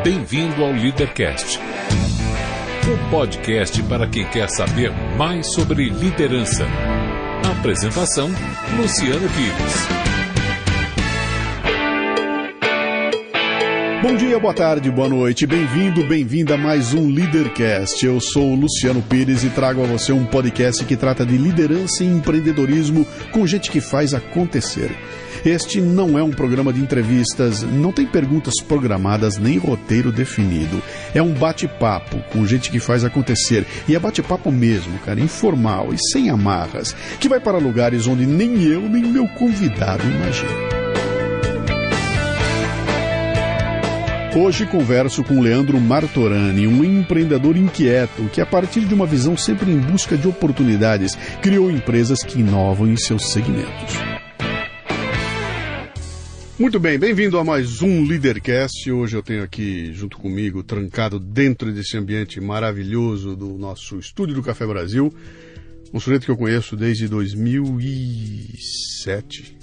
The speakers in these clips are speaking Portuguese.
Bem-vindo ao Leadercast, o podcast para quem quer saber mais sobre liderança. Apresentação, Luciano Pires. Bom dia, boa tarde, boa noite, bem-vindo, bem-vinda a mais um Leadercast. Eu sou o Luciano Pires e trago a você um podcast que trata de liderança e empreendedorismo com gente que faz acontecer. Este não é um programa de entrevistas, não tem perguntas programadas nem roteiro definido. É um bate-papo com gente que faz acontecer. E é bate-papo mesmo, cara, informal e sem amarras, que vai para lugares onde nem eu nem meu convidado imaginam. Hoje converso com Leandro Martorani, um empreendedor inquieto que, a partir de uma visão sempre em busca de oportunidades, criou empresas que inovam em seus segmentos. Muito bem, bem-vindo a mais um Leadercast. Hoje eu tenho aqui junto comigo, trancado dentro desse ambiente maravilhoso do nosso estúdio do Café Brasil, um sujeito que eu conheço desde 2007,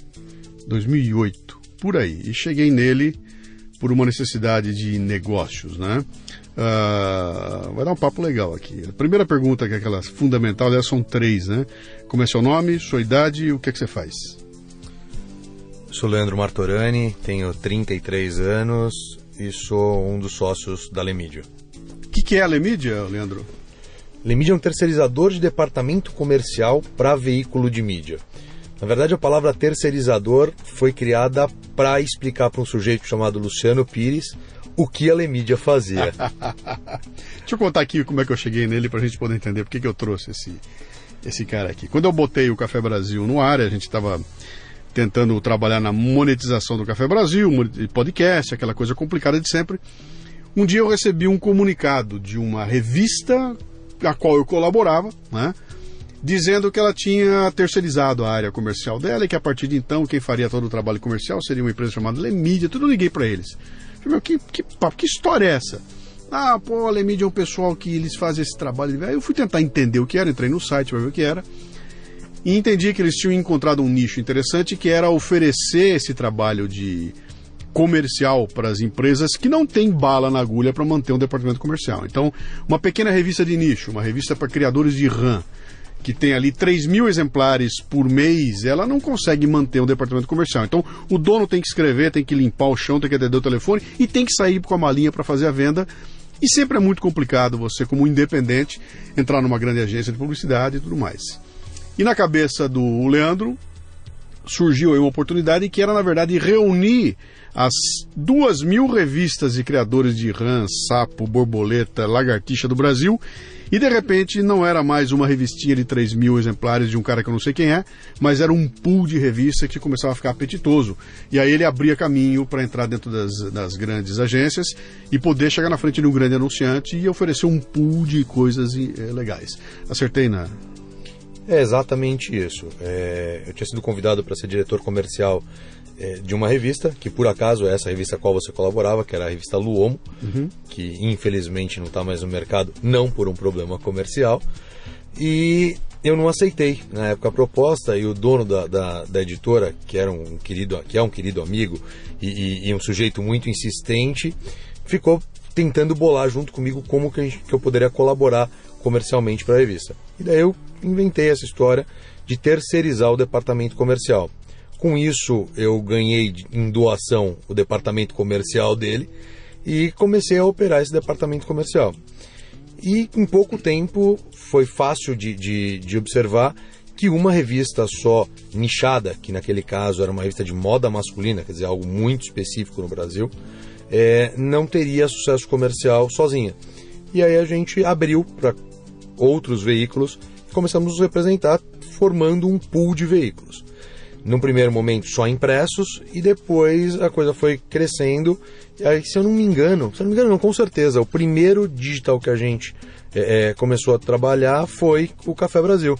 2008, por aí. E cheguei nele por uma necessidade de negócios, né? Vai dar um papo legal aqui. A primeira pergunta, que é aquela fundamental, elas são três, né? Como é seu nome, sua idade e o que é que você faz? Sou Leandro Martorani, tenho 33 anos e sou um dos sócios da Lemídia. O que é a Lemídia, Leandro? Lemídia é um terceirizador de departamento comercial para veículo de mídia. Na verdade, a palavra terceirizador foi criada para explicar para um sujeito chamado Luciano Pires o que a Lemídia fazia. Deixa eu contar aqui como é que eu cheguei nele para a gente poder entender por que eu trouxe esse cara aqui. Quando eu botei o Café Brasil no ar, a gente estava tentando trabalhar na monetização do Café Brasil, podcast, aquela coisa complicada de sempre. Um dia eu recebi um comunicado de uma revista a qual eu colaborava, né, dizendo que ela tinha terceirizado a área comercial dela e que a partir de então quem faria todo o trabalho comercial seria uma empresa chamada Lemídia. Tudo eu liguei para eles. Falei, que história é essa? A Lemídia é um pessoal que eles fazem esse trabalho. Aí eu fui tentar entender o que era, entrei no site para ver o que era. E entendi que eles tinham encontrado um nicho interessante, que era oferecer esse trabalho de comercial para as empresas que não tem bala na agulha para manter um departamento comercial. Então, uma pequena revista de nicho, uma revista para criadores de RAM, que tem ali 3.000 exemplares por mês, ela não consegue manter um departamento comercial. Então, o dono tem que escrever, tem que limpar o chão, tem que atender o telefone e tem que sair com a malinha para fazer a venda. E sempre é muito complicado você, como independente, entrar numa grande agência de publicidade e tudo mais. E na cabeça do Leandro surgiu aí uma oportunidade que era, na verdade, reunir as 2.000 revistas de criadores de rã, sapo, borboleta, lagartixa do Brasil, e de repente não era mais uma revistinha de 3.000 exemplares de um cara que eu não sei quem é, mas era um pool de revista que começava a ficar apetitoso. E aí ele abria caminho para entrar dentro das grandes agências e poder chegar na frente de um grande anunciante e oferecer um pool de coisas legais. Acertei, né? É exatamente isso. Eu tinha sido convidado para ser diretor comercial de uma revista, que por acaso é essa revista a qual você colaborava, que era a revista Luomo, que infelizmente não está mais no mercado, não por um problema comercial. E eu não aceitei na época a proposta, e o dono da editora, que é um querido amigo e um sujeito muito insistente, ficou tentando bolar junto comigo como que eu poderia colaborar comercialmente para a revista. E daí eu inventei essa história de terceirizar o departamento comercial. Com isso, eu ganhei em doação o departamento comercial dele e comecei a operar esse departamento comercial. E em pouco tempo foi fácil de observar que uma revista só nichada, que naquele caso era uma revista de moda masculina, quer dizer, algo muito específico no Brasil, não teria sucesso comercial sozinha. E aí a gente abriu para outros veículos e começamos a nos representar formando um pool de veículos. Num primeiro momento só impressos e depois a coisa foi crescendo. E aí, se eu não me engano, com certeza, o primeiro digital que a gente começou a trabalhar foi o Café Brasil.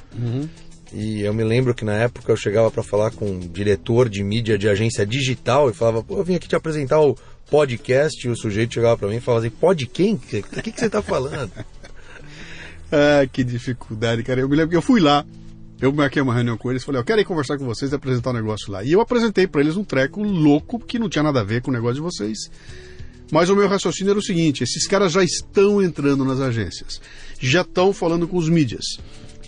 E eu me lembro que na época eu chegava para falar com um diretor de mídia de agência digital e falava, eu vim aqui te apresentar o podcast, e o sujeito chegava para mim e falava assim, pod quem? O que você está falando? Que dificuldade, cara. Eu me lembro que eu fui lá, eu marquei uma reunião com eles e falei, eu quero ir conversar com vocês e apresentar um negócio lá. E eu apresentei para eles um treco louco que não tinha nada a ver com o negócio de vocês. Mas o meu raciocínio era o seguinte, esses caras já estão entrando nas agências, já estão falando com os mídias.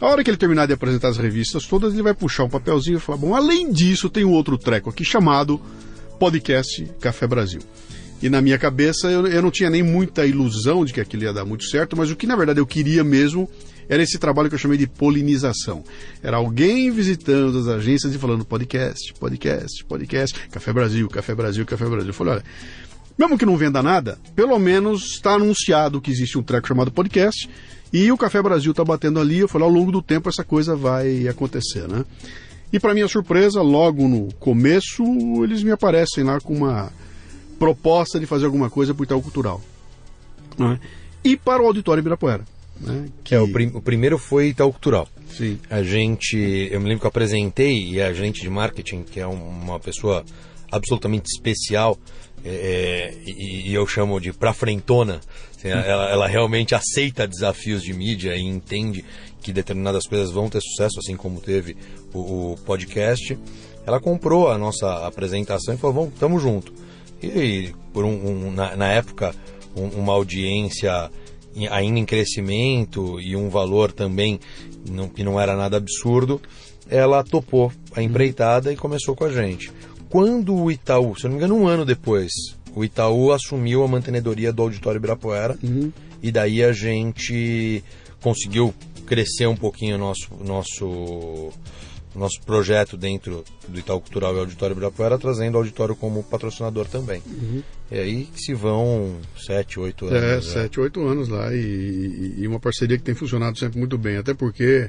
A hora que ele terminar de apresentar as revistas todas, ele vai puxar um papelzinho e falar, bom, além disso tem um outro treco aqui chamado Podcast Café Brasil. E na minha cabeça eu não tinha nem muita ilusão de que aquilo ia dar muito certo, mas o que na verdade eu queria mesmo era esse trabalho que eu chamei de polinização. Era alguém visitando as agências e falando podcast, Café Brasil, Café Brasil, Café Brasil. Eu falei, olha, mesmo que não venda nada, pelo menos está anunciado que existe um treco chamado podcast e o Café Brasil está batendo ali. Eu falei, ao longo do tempo essa coisa vai acontecer, né? E para minha surpresa, logo no começo, eles me aparecem lá com uma proposta de fazer alguma coisa para o Itaú Cultural, né? E para o Auditório Ibirapuera, né? O primeiro foi Itaú Cultural. Sim. Eu me lembro que eu apresentei, e a gerente de marketing, que é uma pessoa absolutamente especial, e eu chamo de pra frentona, assim, ela realmente aceita desafios de mídia e entende que determinadas coisas vão ter sucesso, assim como teve o podcast. Ela comprou a nossa apresentação e falou, vamos, tamo junto. E por na época, uma audiência ainda em crescimento e um valor também que não era nada absurdo, ela topou a empreitada e começou com a gente. Quando o Itaú, se eu não me engano, um ano depois, o Itaú assumiu a mantenedoria do Auditório Ibirapuera, e daí a gente conseguiu crescer um pouquinho o nosso projeto dentro do Itaú Cultural e Auditório Ibirapuera, trazendo o auditório como patrocinador também. E aí se vão 7, 8 anos. 7, 8 anos lá, e uma parceria que tem funcionado sempre muito bem, até porque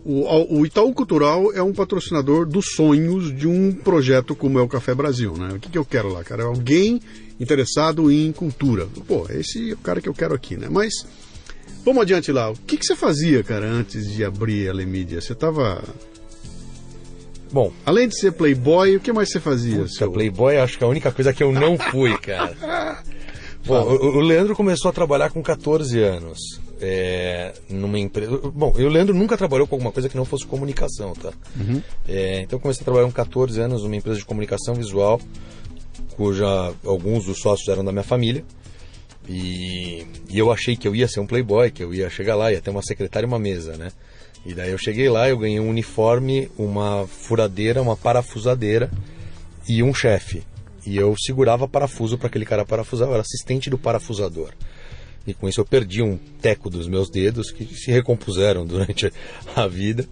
o Itaú Cultural é um patrocinador dos sonhos de um projeto como é o Café Brasil, né? O que eu quero lá, cara? É alguém interessado em cultura. Pô, esse é o cara que eu quero aqui, né? Mas vamos adiante lá. O que você fazia, cara, antes de abrir a Lemídia? Você tava... Bom, além de ser playboy, o que mais você fazia? Playboy acho que é a única coisa que eu não fui, cara. Bom, o Leandro começou a trabalhar com 14 anos. Numa empresa. Bom, o Leandro nunca trabalhou com alguma coisa que não fosse comunicação, tá? Então eu comecei a trabalhar com 14 anos numa empresa de comunicação visual, cuja alguns dos sócios eram da minha família. E eu achei que eu ia ser um playboy, que eu ia chegar lá, ia ter uma secretária e uma mesa, né? E daí eu cheguei lá, eu ganhei um uniforme, uma furadeira, uma parafusadeira e um chefe. E eu segurava parafuso para aquele cara parafusar, eu era assistente do parafusador. E com isso eu perdi um teco dos meus dedos, que se recompuseram durante a vida.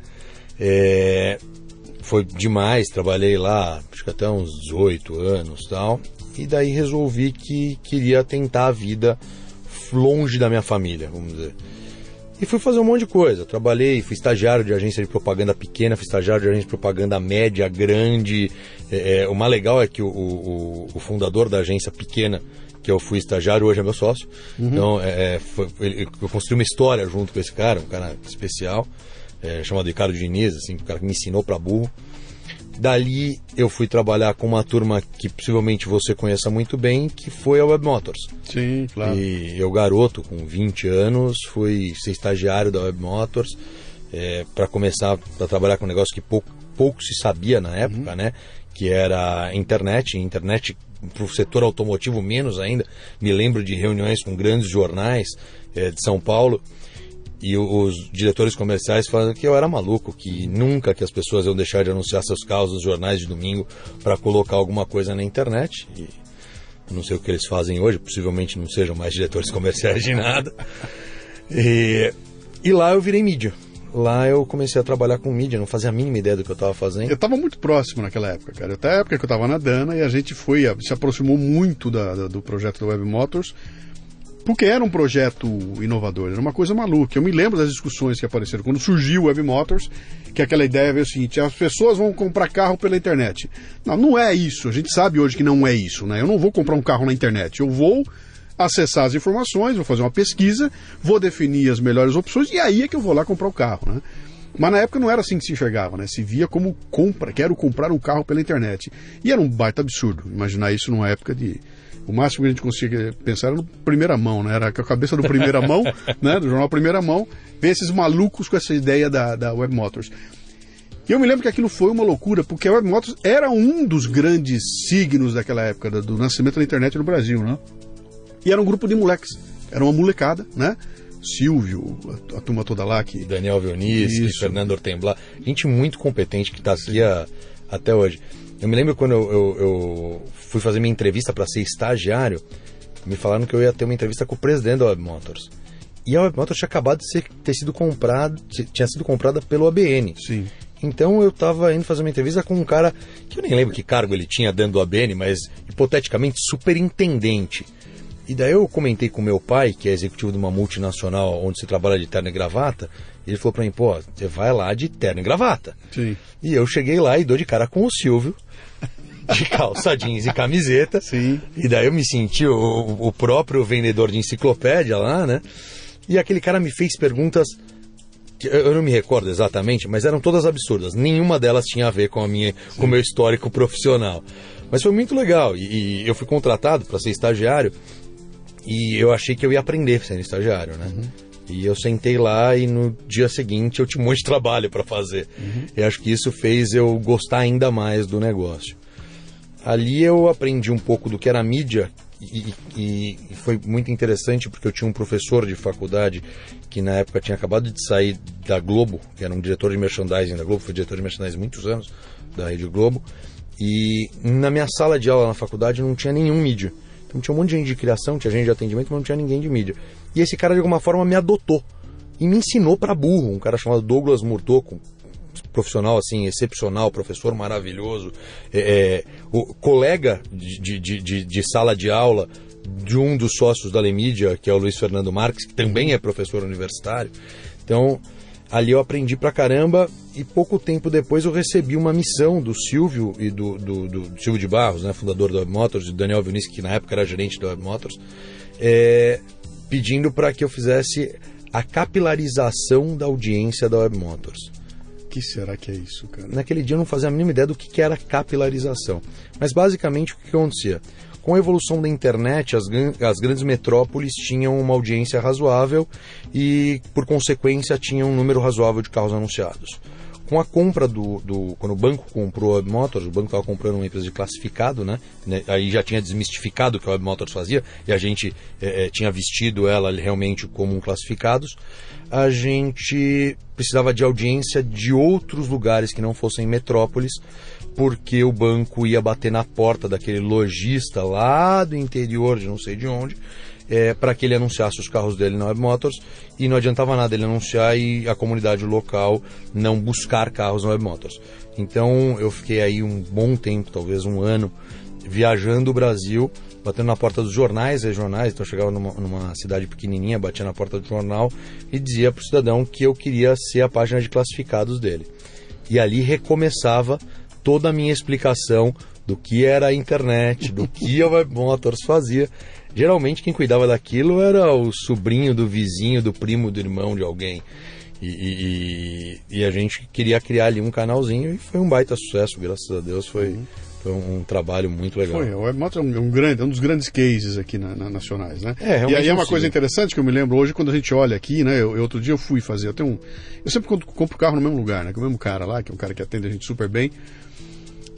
Foi demais, trabalhei lá, acho que até uns 18 anos e tal. E daí resolvi que queria tentar a vida longe da minha família, vamos dizer. E fui fazer um monte de coisa. Trabalhei, fui estagiário de agência de propaganda pequena, fui estagiário de agência de propaganda média, grande. O mais legal é que o fundador da agência pequena, que eu fui estagiário, hoje é meu sócio. Então, eu construí uma história junto com esse cara, um cara especial, chamado Ricardo Diniz, assim, um cara que me ensinou pra burro. Dali eu fui trabalhar com uma turma que possivelmente você conheça muito bem, que foi a Web Motors. Sim, claro. E eu, garoto, com 20 anos, fui ser estagiário da Web Motors, para começar a trabalhar com um negócio que pouco se sabia na época, né? Que era internet para o setor automotivo menos ainda. Me lembro de reuniões com grandes jornais de São Paulo, e os diretores comerciais falando que eu era maluco, que nunca que as pessoas iam deixar de anunciar seus carros nos jornais de domingo para colocar alguma coisa na internet. E não sei o que eles fazem hoje, possivelmente não sejam mais diretores comerciais de nada. E lá eu virei mídia. Lá eu comecei a trabalhar com mídia, não fazia a mínima ideia do que eu estava fazendo. Eu estava muito próximo naquela época, cara. Até a época que eu estava na Dana, e a gente se aproximou muito do projeto da Web Motors, porque era um projeto inovador, era uma coisa maluca. Eu me lembro das discussões que apareceram quando surgiu o Web Motors, que aquela ideia veio o seguinte: as pessoas vão comprar carro pela internet. Não é isso, a gente sabe hoje que não é isso, né? Eu não vou comprar um carro na internet, eu vou acessar as informações, vou fazer uma pesquisa, vou definir as melhores opções, e aí é que eu vou lá comprar o carro, né? Mas na época não era assim que se enxergava, né? Se via como quero comprar um carro pela internet. E era um baita absurdo imaginar isso numa época de... O máximo que a gente conseguia pensar era no Primeira Mão, né? Era a cabeça do Primeira Mão, né? Do jornal Primeira Mão, ver esses malucos com essa ideia da Web Motors. E eu me lembro que aquilo foi uma loucura, porque a Web Motors era um dos grandes signos daquela época, do nascimento da internet no Brasil, né? E era um grupo de moleques, era uma molecada, né? Silvio, a turma toda lá que... Daniel Vioniski, Fernando Ortemblat, gente muito competente que está aqui até hoje. Eu me lembro quando eu fui fazer minha entrevista para ser estagiário, me falaram que eu ia ter uma entrevista com o presidente da Web Motors. E a Web Motors tinha acabado de tinha sido comprada pelo ABN. Sim. Então eu estava indo fazer uma entrevista com um cara que eu nem lembro que cargo ele tinha dentro do ABN, mas hipoteticamente superintendente. E daí eu comentei com meu pai, que é executivo de uma multinacional onde se trabalha de terno e gravata, e ele falou para mim, pô, você vai lá de terno e gravata. Sim. E eu cheguei lá e dou de cara com o Silvio, de calça jeans e camiseta. Sim. E daí eu me senti o próprio vendedor de enciclopédia lá, né? E aquele cara me fez perguntas que eu não me recordo exatamente, mas eram todas absurdas. Nenhuma delas tinha a ver com o meu histórico profissional. Mas foi muito legal. E eu fui contratado para ser estagiário e eu achei que eu ia aprender sendo estagiário, né? Uhum. E eu sentei lá e no dia seguinte eu tinha um monte de trabalho para fazer. Uhum. E acho que isso fez eu gostar ainda mais do negócio. Ali eu aprendi um pouco do que era mídia e foi muito interessante porque eu tinha um professor de faculdade que na época tinha acabado de sair da Globo, que era um diretor de merchandising da Globo, foi diretor de merchandising muitos anos da Rede Globo, e na minha sala de aula na faculdade não tinha nenhum mídia. Então tinha um monte de gente de criação, tinha gente de atendimento, mas não tinha ninguém de mídia. E esse cara de alguma forma me adotou e me ensinou para burro, um cara chamado Douglas Murtoco, profissional assim, excepcional, professor maravilhoso, o colega de sala de aula de um dos sócios da Lemídia, que é o Luiz Fernando Marques, que também é professor universitário. Então, ali eu aprendi pra caramba e pouco tempo depois eu recebi uma missão do Silvio e do Silvio de Barros, né, fundador da Web Motors, e do Daniel Vioniski, que na época era gerente da Web Motors, pedindo para que eu fizesse a capilarização da audiência da Web Motors. O que será que é isso, cara? Naquele dia eu não fazia a mínima ideia do que era capilarização. Mas basicamente o que acontecia? Com a evolução da internet, as grandes metrópoles tinham uma audiência razoável e, por consequência, tinham um número razoável de carros anunciados. Com a compra quando o banco comprou a Web Motors, o banco estava comprando uma empresa de classificado, né? Aí já tinha desmistificado o que a Web Motors fazia e a gente tinha vestido ela realmente como um classificados. A gente precisava de audiência de outros lugares que não fossem metrópoles, porque o banco ia bater na porta daquele lojista lá do interior de não sei de onde, para que ele anunciasse os carros dele na Web Motors, e não adiantava nada ele anunciar e a comunidade local não buscar carros na Web Motors. Então eu fiquei aí um bom tempo, talvez um ano, viajando o Brasil, batendo na porta dos jornais regionais. Então eu chegava numa cidade pequenininha, batia na porta do jornal e dizia para o cidadão que eu queria ser a página de classificados dele. E ali recomeçava toda a minha explicação do que era a internet, do que a Web Motors fazia. Geralmente quem cuidava daquilo era o sobrinho do vizinho, do primo, do irmão de alguém. E a gente queria criar ali um canalzinho e foi um baita sucesso, graças a Deus. Foi um trabalho muito legal. Foi, o Web Motors é um dos grandes cases aqui nacionais, né? E aí é uma coisa interessante que eu me lembro hoje, quando a gente olha aqui, né? Outro dia eu fui fazer, eu sempre compro carro no mesmo lugar, né? Com o mesmo cara lá, que é um cara que atende a gente super bem.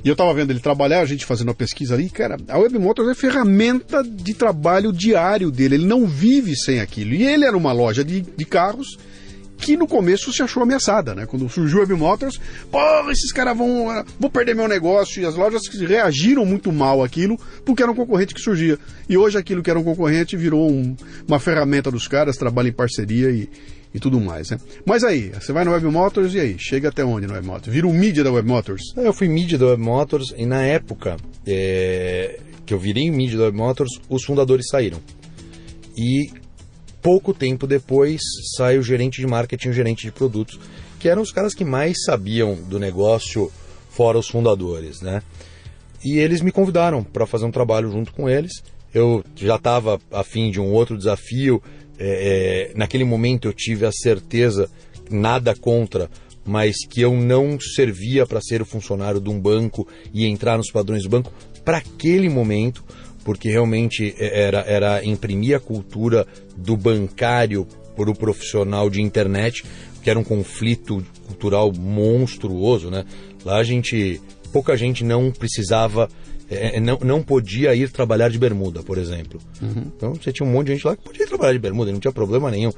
E eu tava vendo ele trabalhar, a gente fazendo uma pesquisa ali, cara, a Web Motors é ferramenta de trabalho diário dele, ele não vive sem aquilo. E ele era uma loja de carros que no começo se achou ameaçada, né? Quando surgiu a Web Motors, pô, esses caras vão perder meu negócio, e as lojas reagiram muito mal àquilo, porque era um concorrente que surgia. E hoje aquilo que era um concorrente virou uma ferramenta dos caras, trabalha em parceria e tudo mais, né? Mas aí, você vai na Web Motors e aí? Chega até onde na Web Motors? Vira o mídia da Web Motors? Eu fui mídia da Web Motors e na época que eu virei mídia da Web Motors, os fundadores saíram. E pouco tempo depois sai o gerente de marketing e o gerente de produtos, que eram os caras que mais sabiam do negócio fora os fundadores, né? E eles me convidaram para fazer um trabalho junto com eles. Eu já estava a fim de um outro desafio. Naquele momento eu tive a certeza, nada contra, mas que eu não servia para ser o funcionário de um banco e entrar nos padrões do banco para aquele momento, porque realmente era imprimir a cultura do bancário para o profissional de internet, que que era um conflito cultural monstruoso, né? Lá pouca gente não precisava, não podia ir trabalhar de bermuda, por exemplo. Então você tinha um monte de gente lá que podia ir trabalhar de bermuda, não tinha problema nenhum.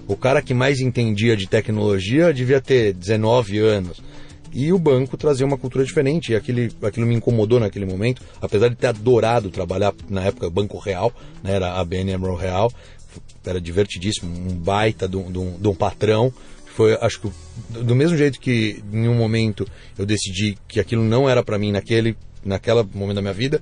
O cara que mais entendia de tecnologia devia ter 19 anos. E o banco trazia uma cultura diferente, e aquilo me incomodou naquele momento, apesar de ter adorado trabalhar, na época, Banco Real, né, era a ABN AMRO Real, era divertidíssimo, um baita de um patrão. Foi, acho que, do mesmo jeito que em um momento eu decidi que aquilo não era para mim naquele momento da minha vida,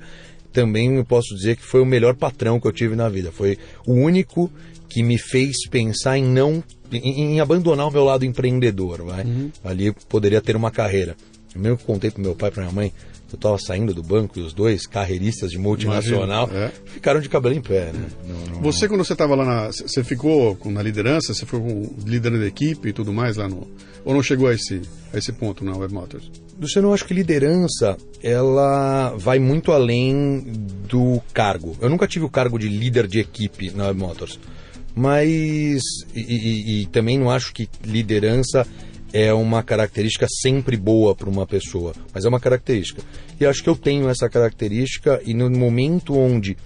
também eu posso dizer que foi o melhor patrão que eu tive na vida. Foi o único que me fez pensar em abandonar o meu lado empreendedor, vai? Ali eu poderia ter uma carreira. Eu mesmo contei pro meu pai e pra minha mãe que eu estava saindo do banco e os dois carreiristas de multinacional ficaram de cabelo em pé, né? Você, quando você estava lá você ficou na liderança, você foi liderando a equipe e tudo mais lá ou não chegou a esse ponto na Web Motors? Luciano, eu acho que liderança, ela vai muito além do cargo. Eu nunca tive o cargo de líder de equipe na Web Motors. Mas, e também não acho que liderança é uma característica sempre boa para uma pessoa, mas é uma característica. E acho que eu tenho essa característica, e no momento onde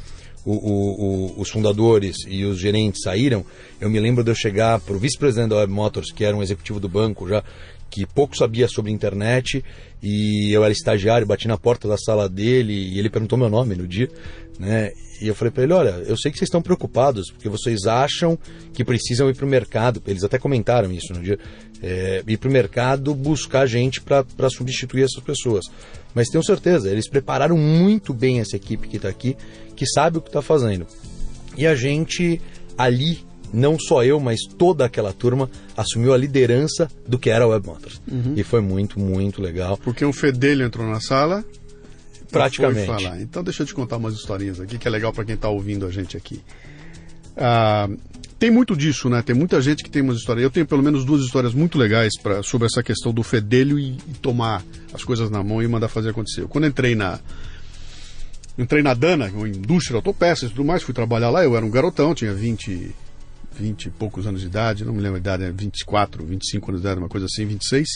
os fundadores e os gerentes saíram, eu me lembro de eu chegar para o vice-presidente da Web Motors, que era um executivo do banco já, que pouco sabia sobre internet, e eu era estagiário, bati na porta da sala dele, e ele perguntou meu nome no dia, né? E eu falei para ele, olha, eu sei que vocês estão preocupados, porque vocês acham que precisam ir para o mercado, eles até comentaram isso no dia, ir para o mercado buscar gente para substituir essas pessoas. Mas tenho certeza, eles prepararam muito bem essa equipe que está aqui, que sabe o que está fazendo. E a gente ali, não só eu, mas toda aquela turma assumiu a liderança do que era a Web Motors. E foi muito, muito legal. Porque um fedelho entrou na sala... Praticamente. Foi falar. Então deixa eu te contar umas historinhas aqui, que é legal para quem está ouvindo a gente aqui. Tem muito disso, né? Tem muita gente que tem umas histórias. Eu tenho pelo menos 2 histórias muito legais sobre essa questão do fedelho e tomar as coisas na mão e mandar fazer acontecer. Quando entrei na Dana, uma indústria autopeças e tudo mais, fui trabalhar lá, eu era um garotão, tinha 20 e poucos anos de idade, não me lembro a idade, 24, 25 anos de idade, uma coisa assim, 26.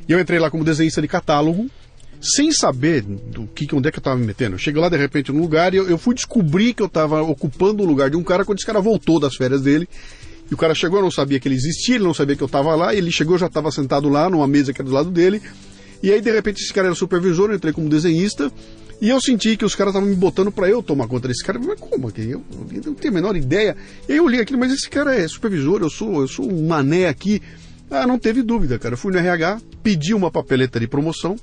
E eu entrei lá como desenhista de catálogo, sem saber onde é que eu estava me metendo. Eu cheguei lá de repente num lugar e eu fui descobrir que eu estava ocupando o lugar de um cara quando esse cara voltou das férias dele. E o cara chegou, eu não sabia que ele existia, ele não sabia que eu estava lá, ele chegou, eu já estava sentado lá numa mesa que era do lado dele. E aí de repente esse cara era supervisor, eu entrei como desenhista e eu senti que os caras estavam me botando para eu tomar conta desse cara. Mas como? Eu não tenho a menor ideia. E aí eu li aquilo, mas esse cara é supervisor, eu sou um mané aqui. Não teve dúvida, cara. Eu fui no RH, pedi uma papeleta de promoção,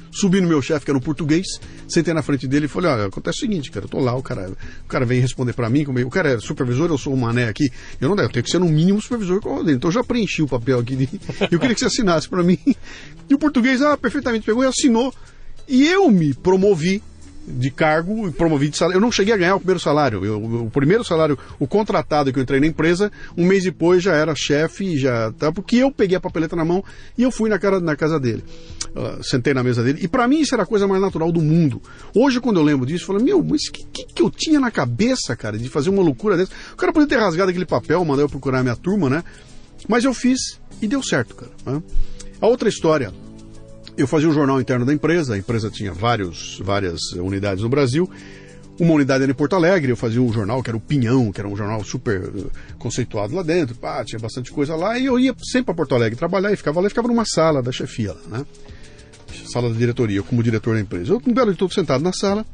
subi no meu chefe, que era um português, sentei na frente dele e falei, olha, acontece o seguinte, cara, eu tô lá, o cara vem responder pra mim, o cara é supervisor, eu sou um mané aqui, eu tenho que ser no mínimo supervisor, então eu já preenchi o papel aqui, eu queria que você assinasse pra mim. E o português, perfeitamente, pegou e assinou, e eu me promovi de cargo, promovi de salário. Eu não cheguei a ganhar o primeiro salário. O primeiro salário, o contratado que eu entrei na empresa, um mês depois já era chefe, porque eu peguei a papeleta na mão e eu fui na casa dele. Sentei na mesa dele. E pra mim isso era a coisa mais natural do mundo. Hoje, quando eu lembro disso, eu falo, mas o que eu tinha na cabeça, cara, de fazer uma loucura dessa? O cara podia ter rasgado aquele papel, mandar eu procurar a minha turma, né? Mas eu fiz e deu certo, cara. Né? A outra história... Eu fazia o jornal interno da empresa, a empresa tinha várias unidades no Brasil, uma unidade era em Porto Alegre, eu fazia um jornal que era o Pinhão, que era um jornal super conceituado lá dentro, tinha bastante coisa lá, e eu ia sempre para Porto Alegre trabalhar e ficava numa sala da chefia lá, né? Sala da diretoria, como diretor da empresa. Eu, um belo de todo sentado na sala,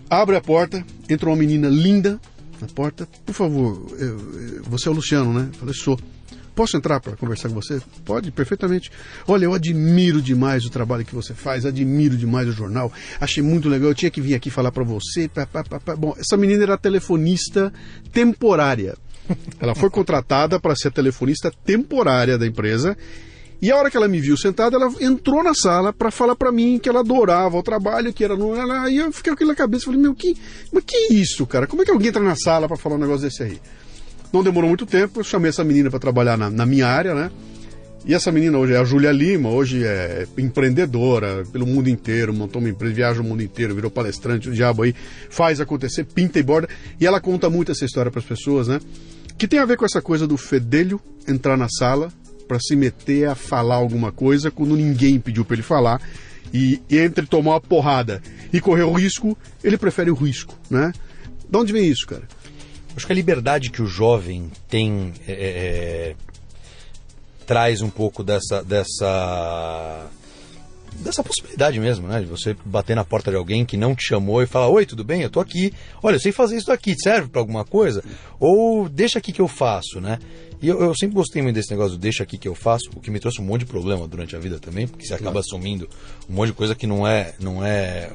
abre a porta, entra uma menina linda na porta, por favor, você é o Luciano, né? Eu falei, sou. Posso entrar para conversar com você? Pode, perfeitamente. Olha, eu admiro demais o trabalho que você faz, admiro demais o jornal, achei muito legal, eu tinha que vir aqui falar para você. Bom, essa menina era telefonista temporária. Ela foi contratada para ser telefonista temporária da empresa. E a hora que ela me viu sentada, ela entrou na sala para falar para mim que ela adorava o trabalho, que era e eu fiquei com aquilo na cabeça, falei, mas que é isso, cara? Como é que alguém entra na sala para falar um negócio desse aí? Não demorou muito tempo, eu chamei essa menina para trabalhar na minha área, né? E essa menina hoje é a Júlia Lima, hoje é empreendedora pelo mundo inteiro, montou uma empresa, viaja o mundo inteiro, virou palestrante, o diabo aí, faz acontecer, pinta e borda. E ela conta muito essa história para as pessoas, né? que tem a ver com essa coisa do fedelho entrar na sala para se meter a falar alguma coisa quando ninguém pediu para ele falar, e entre tomar uma porrada e correr o risco, ele prefere o risco, né? De onde vem isso, cara? Acho que a liberdade que o jovem tem traz um pouco dessa possibilidade mesmo, né? De você bater na porta de alguém que não te chamou e falar: oi, tudo bem? Eu tô aqui. Olha, eu sei fazer isso aqui, serve para alguma coisa? Ou deixa aqui que eu faço, né? E eu sempre gostei muito desse negócio do deixa aqui que eu faço, o que me trouxe um monte de problema durante a vida também, porque você acaba assumindo um monte de coisa que não é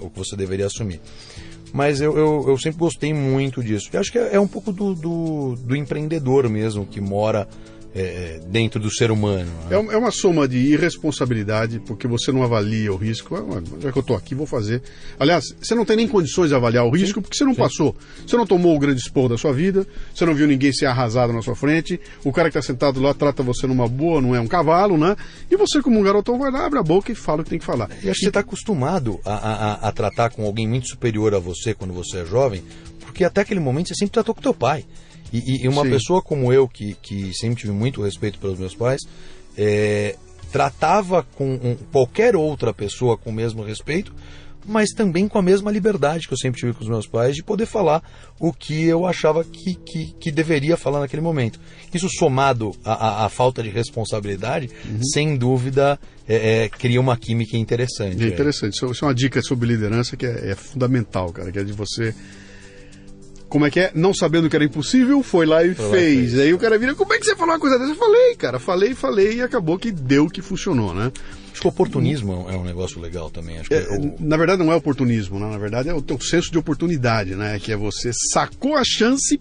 o que você deveria assumir. Mas eu sempre gostei muito disso. E acho que é um pouco do empreendedor mesmo, que mora dentro do ser humano, né? É uma soma de irresponsabilidade, porque você não avalia o risco. Já que eu estou aqui, vou fazer. Aliás, você não tem nem condições de avaliar o risco, porque você não passou. Você não tomou o grande esporro da sua vida, você não viu ninguém ser arrasado na sua frente, o cara que está sentado lá trata você numa boa, não é um cavalo, né? E você, como um garotão, vai lá, abre a boca e fala o que tem que falar. E acho que você está acostumado a tratar com alguém muito superior a você quando você é jovem, porque até aquele momento você sempre tratou com teu pai. E uma pessoa como eu, que sempre tive muito respeito pelos meus pais, tratava com qualquer outra pessoa com o mesmo respeito, mas também com a mesma liberdade que eu sempre tive com os meus pais, de poder falar o que eu achava que deveria falar naquele momento. Isso somado à falta de responsabilidade, sem dúvida, cria uma química interessante. É interessante. Isso é uma dica sobre liderança que é fundamental, cara, que é de você... Como é que é? Não sabendo que era impossível, foi lá e fez. Aí o cara vira: como é que você falou uma coisa dessa? Eu falei, cara, falei e acabou que deu, que funcionou, né? Acho que o oportunismo é um negócio legal também. Acho que Na verdade não é oportunismo, né? Na verdade é o teu senso de oportunidade, né? Que é você sacou a chance,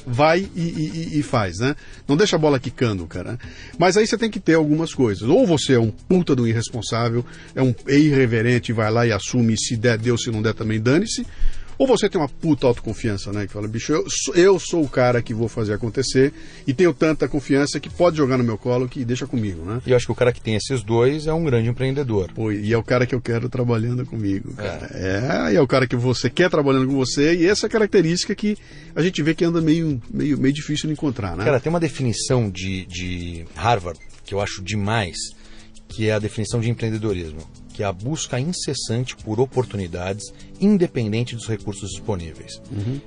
vai e faz, né? Não deixa a bola quicando, cara. Mas aí você tem que ter algumas coisas. Ou você é um puta do irresponsável, é irreverente, vai lá e assume, se der, deu, se não der também dane-se. Ou você tem uma puta autoconfiança, né? Que fala: bicho, eu sou o cara que vou fazer acontecer e tenho tanta confiança que pode jogar no meu colo, que deixa comigo, né? E eu acho que o cara que tem esses dois é um grande empreendedor. Pô, e é o cara que eu quero trabalhando comigo, cara. E é o cara que você quer trabalhando com você, e essa característica que a gente vê que anda meio difícil de encontrar, né? Cara, tem uma definição de Harvard que eu acho demais, que é a definição de empreendedorismo, que é a busca incessante por oportunidades, independente dos recursos disponíveis.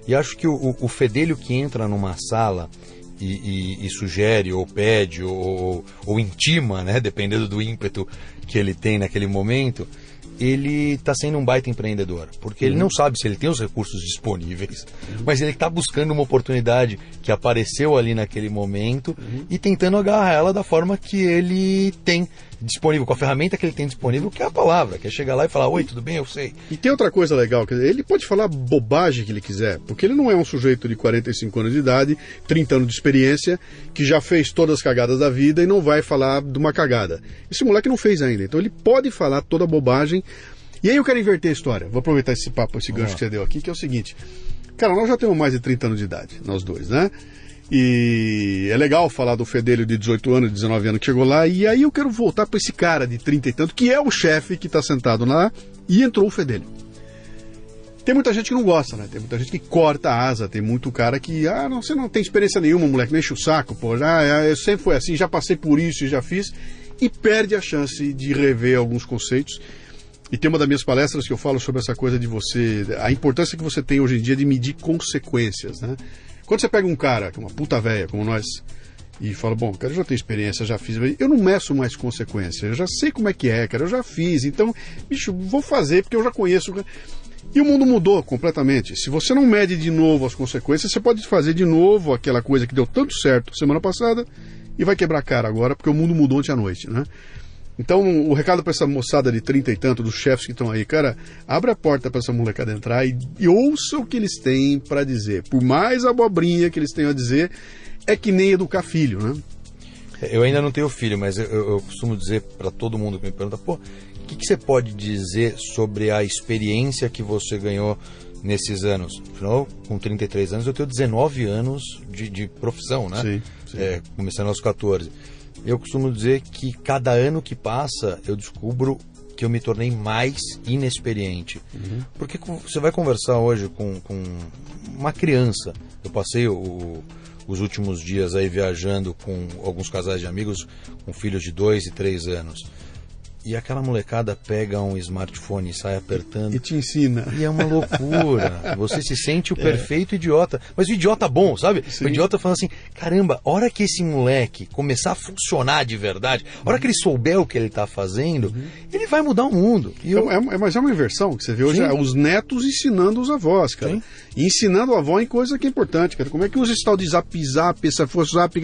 E acho que o fedelho que entra numa sala e sugere, ou pede, ou intima, né, dependendo do ímpeto que ele tem naquele momento, ele está sendo um baita empreendedor, porque ele não sabe se ele tem os recursos disponíveis, mas ele está buscando uma oportunidade que apareceu ali naquele momento e tentando agarrar ela da forma que ele tem disponível, com a ferramenta que ele tem disponível, que é a palavra, que é chegar lá e falar: oi, tudo bem, eu sei. E tem outra coisa legal, quer dizer, ele pode falar bobagem que ele quiser, porque ele não é um sujeito de 45 anos de idade, 30 anos de experiência, que já fez todas as cagadas da vida e não vai falar de uma cagada. Esse moleque não fez ainda, então ele pode falar toda bobagem. E aí eu quero inverter a história, vou aproveitar esse papo, esse gancho que você deu aqui, que é o seguinte: cara, nós já temos mais de 30 anos de idade, nós dois, né? E é legal falar do fedelho de 18 anos, 19 anos que chegou lá. E aí eu quero voltar para esse cara de 30 e tanto, que é o chefe que está sentado lá, e entrou o fedelho. Tem muita gente que não gosta, né? Tem muita gente que corta a asa. Tem muito cara que: não, você não tem experiência nenhuma, moleque, não enche o saco, pô. Eu sempre fui assim, já passei por isso e já fiz. E perde a chance de rever alguns conceitos. E tem uma das minhas palestras que eu falo sobre essa coisa de você... A importância que você tem hoje em dia de medir consequências, né? Quando você pega um cara, que é uma puta véia como nós, e fala: bom, cara, eu já tenho experiência, já fiz, eu não meço mais consequência, eu já sei como é que é, cara, eu já fiz, então, bicho, vou fazer porque eu já conheço. E o mundo mudou completamente. Se você não mede de novo as consequências, você pode fazer de novo aquela coisa que deu tanto certo semana passada e vai quebrar a cara agora, porque o mundo mudou ontem à noite, né? Então, o recado para essa moçada de 30 e tanto, dos chefes que estão aí: cara, abre a porta para essa molecada entrar e ouça o que eles têm para dizer. Por mais abobrinha que eles tenham a dizer, é que nem educar filho, né? Eu ainda não tenho filho, mas eu costumo dizer para todo mundo que me pergunta: pô, o que você pode dizer sobre a experiência que você ganhou nesses anos? Afinal, com 33 anos, eu tenho 19 anos de profissão, né? Sim. Começando aos 14. Eu costumo dizer que cada ano que passa, eu descubro que eu me tornei mais inexperiente. Porque você vai conversar hoje com uma criança. Eu passei o os últimos dias aí viajando com alguns casais de amigos com filhos de 2 e 3 anos. E aquela molecada pega um smartphone e sai apertando. E te ensina. E é uma loucura. Você se sente o perfeito idiota. Mas o idiota bom, sabe? Sim. O idiota falando assim, caramba, a hora que esse moleque começar a funcionar de verdade, a hora que ele souber o que ele está fazendo, ele vai mudar o mundo. E Mas é uma inversão que você vê hoje, os netos ensinando os avós, cara. Sim. E ensinando o avó em coisa que é importante, cara. Como é que usa esse tal de zap, se for zap,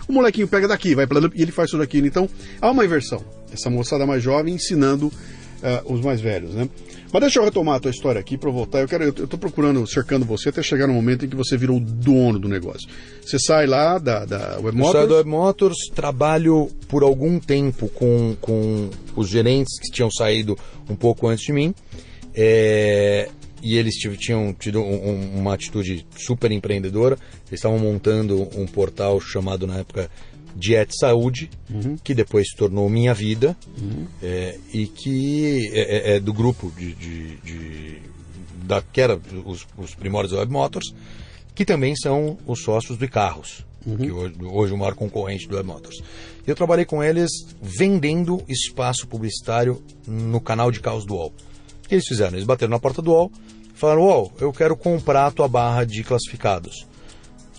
o molequinho pega daqui, vai pra lá, e ele faz tudo aquilo. Então, há uma inversão. Essa moçada mais jovem ensinando os mais velhos, né? Mas deixa eu retomar a tua história aqui para voltar. Eu tô procurando, cercando você até chegar no momento em que você virou o dono do negócio. Você sai lá da Web Motors? Eu saio da Web Motors, trabalho por algum tempo com os gerentes que tinham saído um pouco antes de mim. E eles tinham tido uma atitude super empreendedora. Eles estavam montando um portal chamado, na época, Diet Saúde, que depois se tornou Minha Vida, e que é do grupo que era os primórdios da Web Motors, que também são os sócios do iCarros, que hoje é o maior concorrente do Web Motors. Eu trabalhei com eles vendendo espaço publicitário no canal de carros do UOL. O que eles fizeram? Eles bateram na porta do UOL, falaram: UOL, eu quero comprar a tua barra de classificados.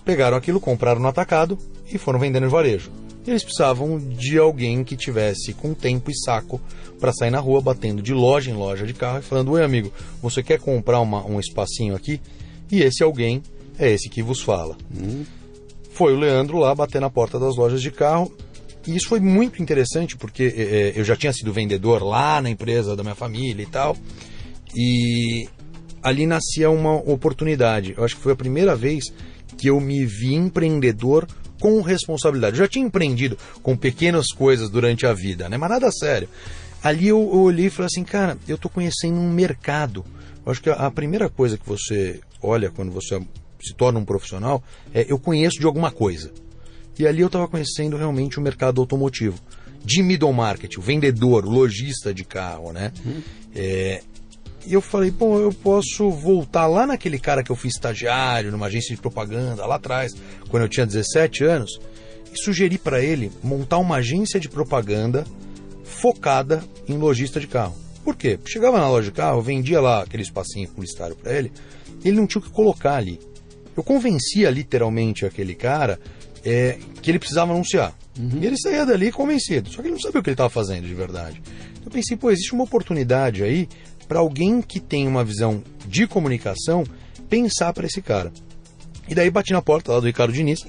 Pegaram aquilo, compraram no atacado e foram vendendo em varejo. Eles precisavam de alguém que tivesse com tempo e saco para sair na rua, batendo de loja em loja de carro e falando: oi, amigo, você quer comprar um espacinho aqui? E esse alguém é esse que vos fala. Foi o Leandro lá bater na porta das lojas de carro. E isso foi muito interessante, porque eu já tinha sido vendedor lá na empresa da minha família e tal. E ali nascia uma oportunidade. Eu acho que foi a primeira vez que eu me vi empreendedor com responsabilidade. Eu já tinha empreendido com pequenas coisas durante a vida, né? Mas nada sério. Ali eu olhei e falei assim, cara, eu estou conhecendo um mercado. Eu acho que a primeira coisa que você olha quando você se torna um profissional é: eu conheço de alguma coisa. E ali eu estava conhecendo realmente o mercado automotivo. De middle market, o vendedor, o lojista de carro, né? E eu falei, bom, eu posso voltar lá naquele cara que eu fui estagiário numa agência de propaganda lá atrás, quando eu tinha 17 anos, e sugeri para ele montar uma agência de propaganda focada em lojista de carro. Por quê? Porque chegava na loja de carro, vendia lá aquele espacinho publicitário para ele, ele não tinha o que colocar ali. Eu convencia literalmente aquele cara que ele precisava anunciar. E ele saía dali convencido, só que ele não sabia o que ele estava fazendo de verdade. Então eu pensei, pô, existe uma oportunidade aí para alguém que tem uma visão de comunicação pensar para esse cara. E daí bati na porta lá do Ricardo Diniz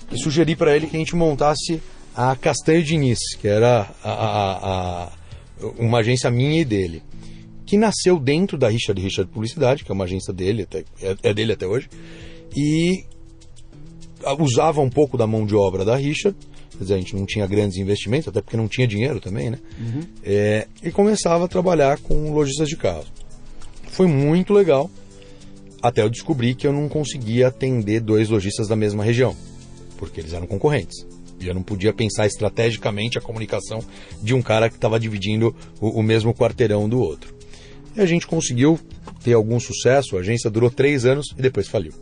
e sugeri para ele que a gente montasse a Castanho Diniz, que era uma agência minha e dele, que nasceu dentro da Richard Publicidade, que é uma agência dele, é dele até hoje, e usava um pouco da mão de obra da Richard. Quer dizer, a gente não tinha grandes investimentos, até porque não tinha dinheiro também, né? E começava a trabalhar com lojistas de carros. Foi muito legal, até eu descobri que eu não conseguia atender 2 lojistas da mesma região, porque eles eram concorrentes. E eu não podia pensar estrategicamente a comunicação de um cara que estava dividindo o mesmo quarteirão do outro. E a gente conseguiu ter algum sucesso, a agência durou 3 anos e depois faliu.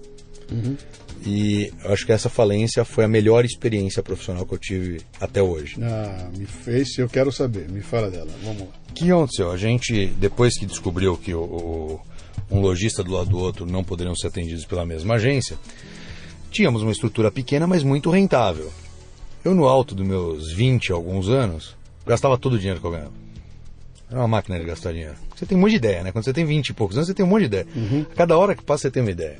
E eu acho que essa falência foi a melhor experiência profissional que eu tive até hoje. Eu quero saber, me fala dela, vamos lá. O que aconteceu? A gente, depois que descobriu que um lojista do lado do outro não poderiam ser atendidos pela mesma agência, tínhamos uma estrutura pequena, mas muito rentável. Eu, no alto dos meus 20 alguns anos, gastava todo o dinheiro que eu ganhava. Era uma máquina de gastar dinheiro. Você tem um monte de ideia, né? Quando você tem 20 e poucos anos, você tem um monte de ideia. A cada hora que passa, você tem uma ideia.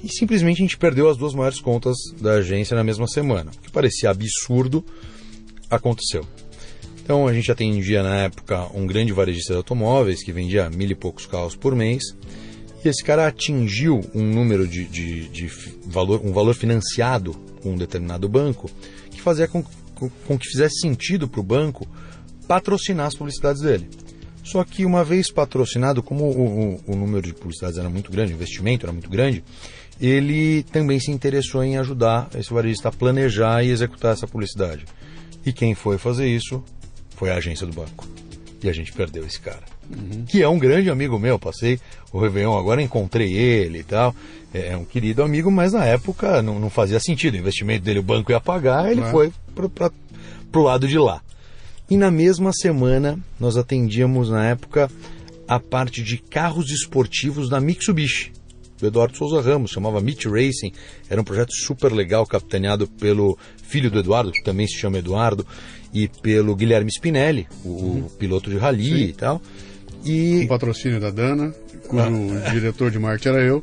E simplesmente a gente perdeu as 2 maiores contas da agência na mesma semana. O que parecia absurdo, aconteceu. Então a gente atendia na época um grande varejista de automóveis que vendia 1.000 e poucos carros por mês. E esse cara atingiu um número de valor, um valor financiado com um determinado banco, que fazia com que fizesse sentido para o banco patrocinar as publicidades dele. Só que uma vez patrocinado, como o número de publicidades era muito grande, o investimento era muito grande, ele também se interessou em ajudar esse varejista a planejar e executar essa publicidade. E quem foi fazer isso foi a agência do banco. E a gente perdeu esse cara. Que é um grande amigo meu. Passei o Réveillon, agora encontrei ele e tal. É um querido amigo, mas na época não fazia sentido. O investimento dele, o banco ia pagar, ele foi pro lado de lá. E na mesma semana, nós atendíamos, na época, a parte de carros esportivos da Mitsubishi, do Eduardo Souza Ramos, chamava Meet Racing. Era um projeto super legal, capitaneado pelo filho do Eduardo, que também se chama Eduardo, e pelo Guilherme Spinelli, o piloto de rally e tal. E... o patrocínio da Dana, cujo diretor de marketing era eu.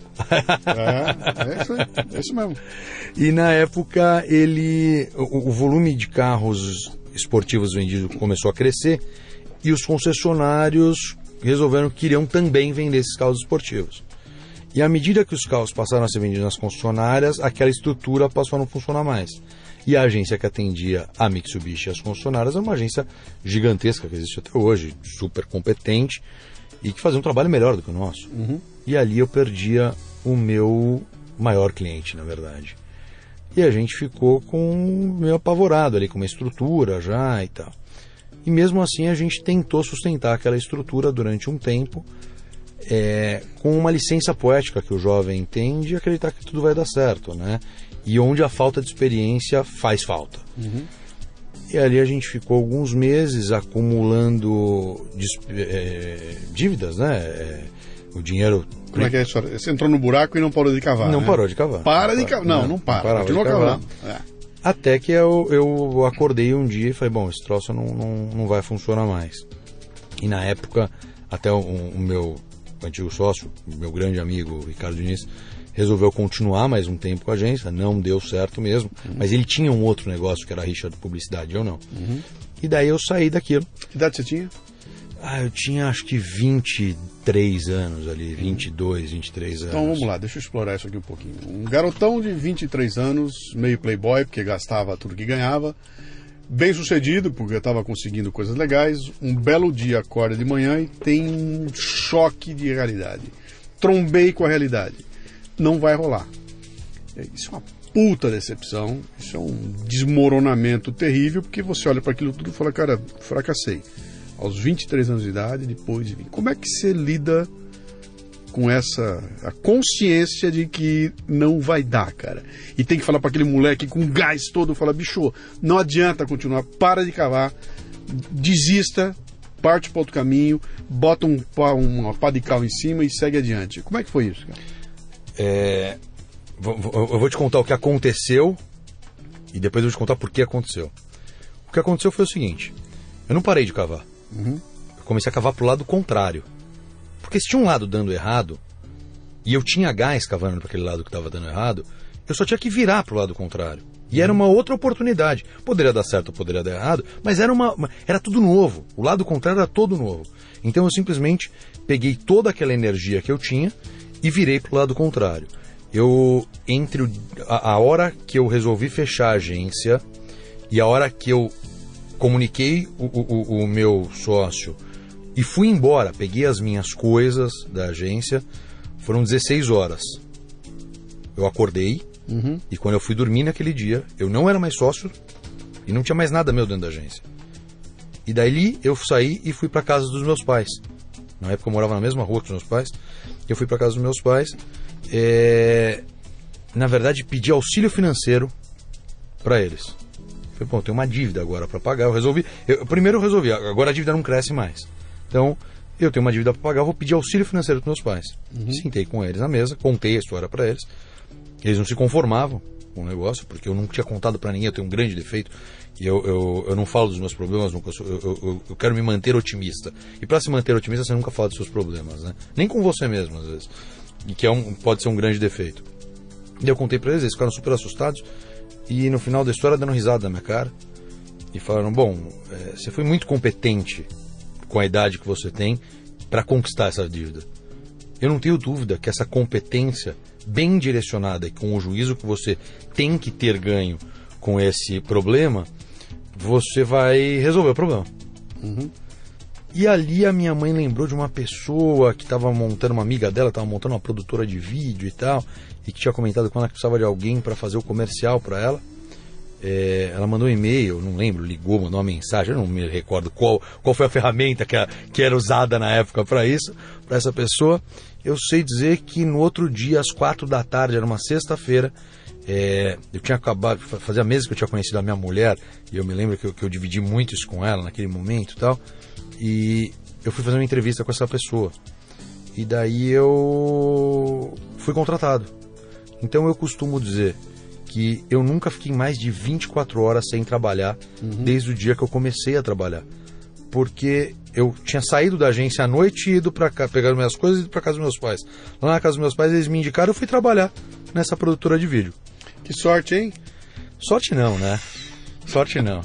É isso aí, é isso mesmo. E na época, o volume de carros esportivos vendidos começou a crescer, e os concessionários resolveram que queriam também vender esses carros esportivos. E à medida que os carros passaram a ser vendidos nas concessionárias, aquela estrutura passou a não funcionar mais. E a agência que atendia a Mitsubishi e as concessionárias é uma agência gigantesca que existe até hoje, super competente e que fazia um trabalho melhor do que o nosso. E ali eu perdia o meu maior cliente, na verdade. E a gente ficou meio apavorado ali, com uma estrutura já e tal. E mesmo assim a gente tentou sustentar aquela estrutura durante um tempo, com uma licença poética que o jovem tem de acreditar que tudo vai dar certo, né? E onde a falta de experiência faz falta. E ali a gente ficou alguns meses acumulando dívidas, né? O dinheiro... Como é que é a história? Você entrou no buraco e não parou de cavar, Não né? parou de cavar. Não para. Continua cavando. Até que eu acordei um dia e falei, bom, esse troço não vai funcionar mais. E na época, até o meu antigo sócio, meu grande amigo Ricardo Diniz, resolveu continuar mais um tempo com a agência, não deu certo mesmo, mas ele tinha um outro negócio que era a rixa de publicidade, eu não. E daí eu saí daquilo. Que idade você tinha? Eu tinha acho que 23 anos ali, 22, 23 anos. Então vamos lá, deixa eu explorar isso aqui um pouquinho. Um garotão de 23 anos, meio playboy, porque gastava tudo que ganhava, bem sucedido, porque estava conseguindo coisas legais, um belo dia acorda de manhã e tem um choque de realidade. Trombei com a realidade. Não vai rolar. Isso é uma puta decepção, isso é um desmoronamento terrível, porque você olha para aquilo tudo e fala, cara, fracassei. Aos 23 anos de idade, depois de 20. Como é que você lida com a consciência de que não vai dar, cara? E tem que falar para aquele moleque com gás todo, fala, bicho, não adianta continuar, para de cavar, desista, parte para outro caminho, bota uma pá de cal em cima e segue adiante. Como é que foi isso, cara? Eu vou te contar o que aconteceu e depois eu vou te contar por que aconteceu. O que aconteceu foi o seguinte: eu não parei de cavar. Eu comecei a cavar pro lado contrário. Porque se tinha um lado dando errado e eu tinha gás cavando para aquele lado que estava dando errado, eu só tinha que virar pro lado contrário. E era uma outra oportunidade. Poderia dar certo, poderia dar errado, mas era tudo novo. O lado contrário era todo novo. Então eu simplesmente peguei toda aquela energia que eu tinha e virei pro lado contrário. Entre a hora que eu resolvi fechar a agência e a hora que eu comuniquei o meu sócio e fui embora, peguei as minhas coisas da agência, foram 16 horas. Eu acordei e quando eu fui dormir naquele dia, eu não era mais sócio e não tinha mais nada meu dentro da agência. E daí eu saí e fui para casa dos meus pais. Na época eu morava na mesma rua que os meus pais. Eu fui para casa dos meus pais. Na verdade, pedi auxílio financeiro para eles. Falei, eu tenho uma dívida agora para pagar. Primeiro eu resolvi, agora a dívida não cresce mais. Então, eu tenho uma dívida para pagar, eu vou pedir auxílio financeiro para meus pais. Sentei com eles na mesa, contei a história para eles. Eles não se conformavam com o negócio, porque eu não tinha contado para ninguém. Eu tenho um grande defeito e eu não falo dos meus problemas nunca. Eu quero me manter otimista. E para se manter otimista, você nunca fala dos seus problemas, né? Nem com você mesmo, às vezes. E que pode ser um grande defeito. E eu contei para eles ficaram super assustados. E no final da história, dando risada na minha cara. E falaram, você foi muito competente com a idade que você tem para conquistar essa dívida. Eu não tenho dúvida que essa competência bem direcionada e com o juízo que você tem que ter ganho com esse problema, você vai resolver o problema. E ali a minha mãe lembrou de uma pessoa que estava montando, uma amiga dela estava montando uma produtora de vídeo e tal, e que tinha comentado com ela que precisava de alguém para fazer o comercial para ela. ela mandou um e-mail, não lembro, ligou, mandou uma mensagem, eu não me recordo qual foi a ferramenta que era usada na época para isso, para essa pessoa. Eu sei dizer que no outro dia, às 4 da tarde, era uma sexta-feira, eu tinha acabado, fazia meses que eu tinha conhecido a minha mulher, e eu me lembro que eu dividi muito isso com ela naquele momento e tal, e eu fui fazer uma entrevista com essa pessoa. E daí eu fui contratado. Então eu costumo dizer que eu nunca fiquei mais de 24 horas sem trabalhar, desde o dia que eu comecei a trabalhar. Porque eu tinha saído da agência à noite e ido para cá, pegar minhas coisas e ido para casa dos meus pais. Lá na casa dos meus pais eles me indicaram, eu fui trabalhar nessa produtora de vídeo. Que sorte, hein? Sorte não, né? Sorte não.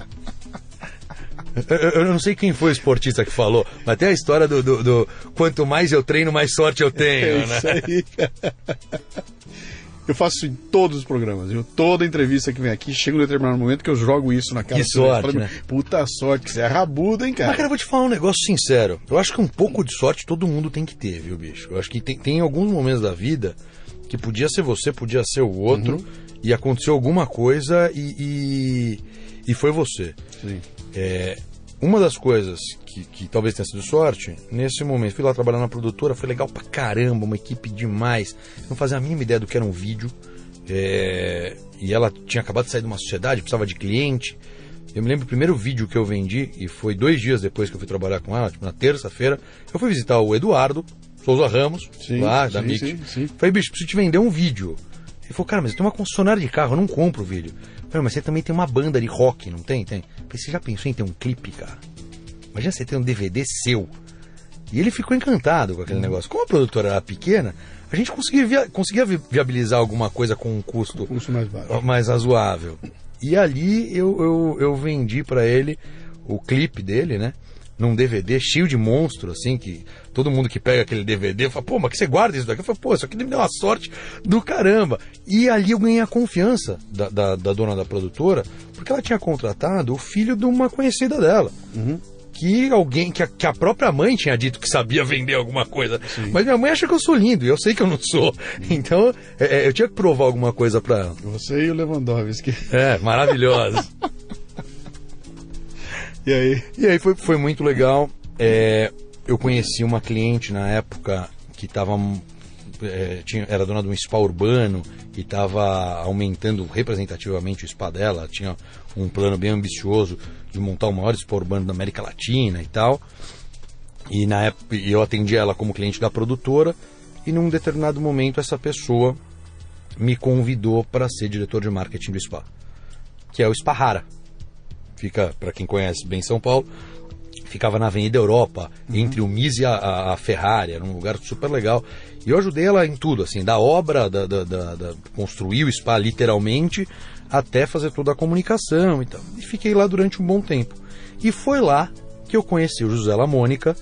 Eu não sei quem foi o esportista que falou, mas tem a história do quanto mais eu treino, mais sorte eu tenho, né? Isso aí. Eu faço isso em todos os programas, viu? Toda entrevista que vem aqui, chega um determinado momento que eu jogo isso na cara. Que sorte, falo, né? Puta sorte, que você é rabudo, hein, cara? Mas, cara, eu vou te falar um negócio sincero. Eu acho que um pouco de sorte todo mundo tem que ter, viu, bicho? Eu acho que tem alguns momentos da vida que podia ser você, podia ser o outro, e aconteceu alguma coisa e foi você. Sim. Uma das coisas que talvez tenha sido sorte, nesse momento, fui lá trabalhar na produtora, foi legal pra caramba, uma equipe demais, não fazia a mínima ideia do que era um vídeo, e ela tinha acabado de sair de uma sociedade, precisava de cliente. Eu me lembro, o primeiro vídeo que eu vendi, e foi 2 dias depois que eu fui trabalhar com ela, tipo, na terça-feira, eu fui visitar o Eduardo Souza Ramos, lá da Mix. Falei, bicho, preciso te vender um vídeo. Ele falou, cara, mas eu tenho uma concessionária de carro, eu não compro o vídeo. Eu falei, mas você também tem uma banda de rock, não tem? Tem. Eu falei, você já pensou em ter um clipe, cara? Imagina você ter um DVD seu. E ele ficou encantado com aquele negócio. Como a produtora era pequena, a gente conseguia viabilizar alguma coisa com um custo mais baixo, mais razoável. E ali eu vendi pra ele o clipe dele, né? Num DVD cheio de monstro, assim, que todo mundo que pega aquele DVD fala, pô, mas que você guarda isso daqui? Eu falo, pô, isso aqui me deu uma sorte do caramba. E ali eu ganhei a confiança da dona da produtora, porque ela tinha contratado o filho de uma conhecida dela. Que alguém, que a própria mãe tinha dito que sabia vender alguma coisa. Sim. Mas minha mãe acha que eu sou lindo, e eu sei que eu não sou. Então, eu tinha que provar alguma coisa pra ela. Você e o Lewandowski. Maravilhoso. E aí foi muito legal. Eu conheci uma cliente na época que era dona de um spa urbano e estava aumentando representativamente o spa dela. Tinha um plano bem ambicioso de montar o maior spa urbano da América Latina e tal. E na época eu atendi ela como cliente da produtora, e num determinado momento essa pessoa me convidou para ser diretor de marketing do spa, que é o Spa Rara. Fica, para quem conhece bem São Paulo, ficava na Avenida Europa, entre o MIS e a Ferrari, era um lugar super legal. E eu ajudei ela em tudo, assim, da obra, construir o spa literalmente, até fazer toda a comunicação e tal. E fiquei lá durante um bom tempo. E foi lá que eu conheci o José Lamônica,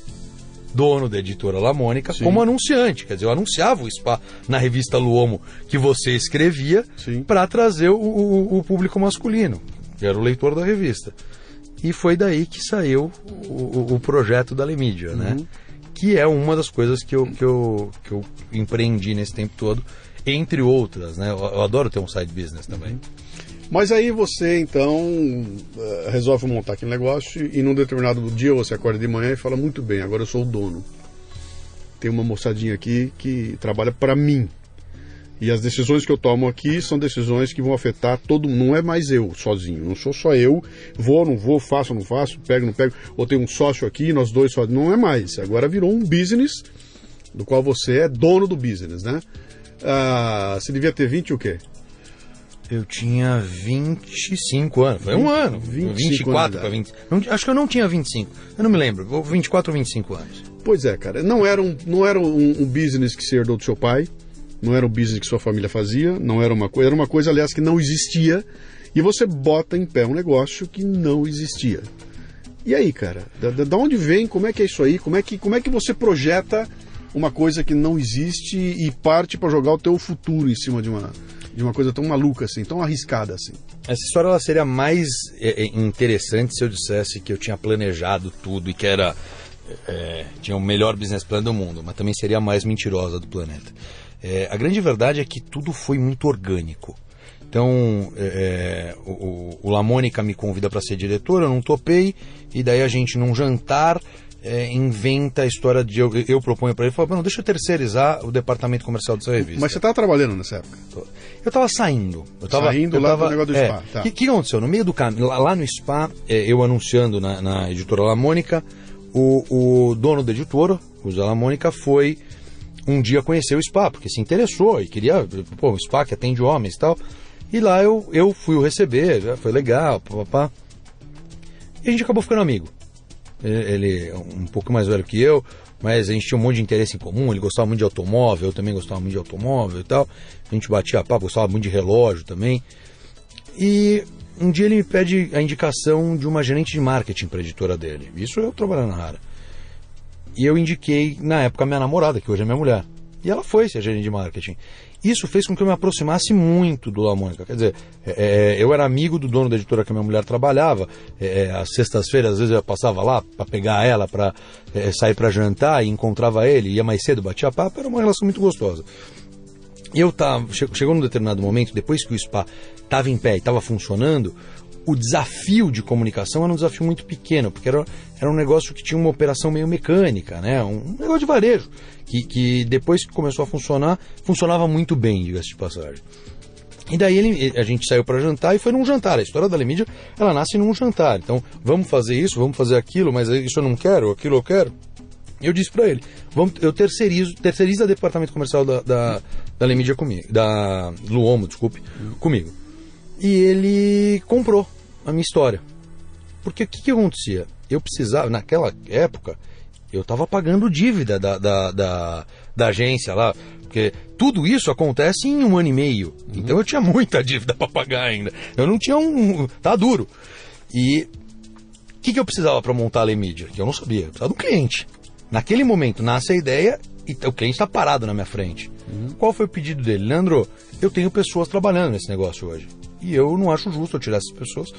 dono da editora Lamônica, como anunciante. Quer dizer, eu anunciava o spa na revista Luomo que você escrevia para trazer o público masculino, que era o leitor da revista. E foi daí que saiu o projeto da Lemídia, né? Que é uma das coisas que eu empreendi nesse tempo todo, entre outras, né? Eu adoro ter um side business também. Mas aí você, então, resolve montar aquele negócio e num determinado dia você acorda de manhã e fala, muito bem, agora eu sou o dono. Tem uma moçadinha aqui que trabalha para mim. E as decisões que eu tomo aqui são decisões que vão afetar todo mundo. Não é mais eu sozinho, não sou só eu. Vou, não vou, faço, não faço, pego, não pego. Ou tem um sócio aqui, nós dois só. Não é mais. Agora virou um business do qual você é dono do business, né? Você devia ter 20 o quê? Eu tinha 25 anos. Foi um ano. 24 para 20. Acho que eu não tinha 25. Eu não me lembro. 24 ou 25 anos. Pois é, cara. Não era um business que você herdou do seu pai. Não era um business que sua família fazia. Não era uma coisa. Era uma coisa, aliás, que não existia. E você bota em pé um negócio que não existia. E aí, cara? Da onde vem? Como é que é isso aí? Como é que você projeta uma coisa que não existe e parte para jogar o teu futuro em cima de uma coisa tão maluca assim, tão arriscada assim? Essa história ela seria mais interessante se eu dissesse que eu tinha planejado tudo e que tinha o melhor business plan do mundo, mas também seria a mais mentirosa do planeta. A grande verdade é que tudo foi muito orgânico. Então, o La Mônica me convida para ser diretor, eu não topei, e daí a gente, num jantar, inventa a história de... Eu proponho para ele, falo, não, deixa eu terceirizar o departamento comercial dessa revista. Mas você estava trabalhando nessa época? Eu estava saindo. Saindo lá do negócio do Spa. O que aconteceu? No meio do caminho, lá no Spa, eu anunciando na editora La Mônica, o dono da editora, o Zé La Mônica, foi um dia conhecer o Spa, porque se interessou e queria, o Spa que atende homens e tal. E lá eu fui o receber, foi legal, papapá. E a gente acabou ficando amigo. Ele é um pouco mais velho que eu, mas a gente tinha um monte de interesse em comum. Ele gostava muito de automóvel, eu também gostava muito de automóvel e tal. A gente batia papo, gostava muito de relógio também. E um dia ele me pede a indicação de uma gerente de marketing para a editora dele. Isso eu trabalhando na Rara. E eu indiquei, na época, a minha namorada, que hoje é minha mulher. E ela foi ser gerente de marketing. Isso fez com que eu me aproximasse muito do La Mônica. Quer dizer, eu era amigo do dono da editora que a minha mulher trabalhava. Às sextas-feiras, às vezes eu passava lá para pegar ela, para sair para jantar, e encontrava ele, ia mais cedo, batia papo. Era uma relação muito gostosa. E chegou num determinado momento, depois que o Spa estava em pé e estava funcionando, o desafio de comunicação era um desafio muito pequeno, porque era um negócio que tinha uma operação meio mecânica, né? Um negócio de varejo, que depois que começou a funcionar, funcionava muito bem, diga-se de passagem. E daí a gente saiu para jantar e foi num jantar. A história da Lemídia, ela nasce num jantar. Então, vamos fazer isso, vamos fazer aquilo, mas isso eu não quero, aquilo eu quero. Eu disse para ele, eu terceirizo o departamento comercial da Lemídia comigo, da Luomo, comigo. E ele comprou a minha história. Porque o que acontecia? Eu precisava, naquela época, eu estava pagando dívida da agência lá, porque tudo isso acontece em 1 ano e meio. Então eu tinha muita dívida para pagar ainda. Eu não tinha tá duro. E o que eu precisava para montar a Lemídia? Que eu não sabia. Eu precisava de um cliente. Naquele momento nasce a ideia e o cliente está parado na minha frente. Qual foi o pedido dele? Leandro, eu tenho pessoas trabalhando nesse negócio hoje. E eu não acho justo eu tirar essas pessoas,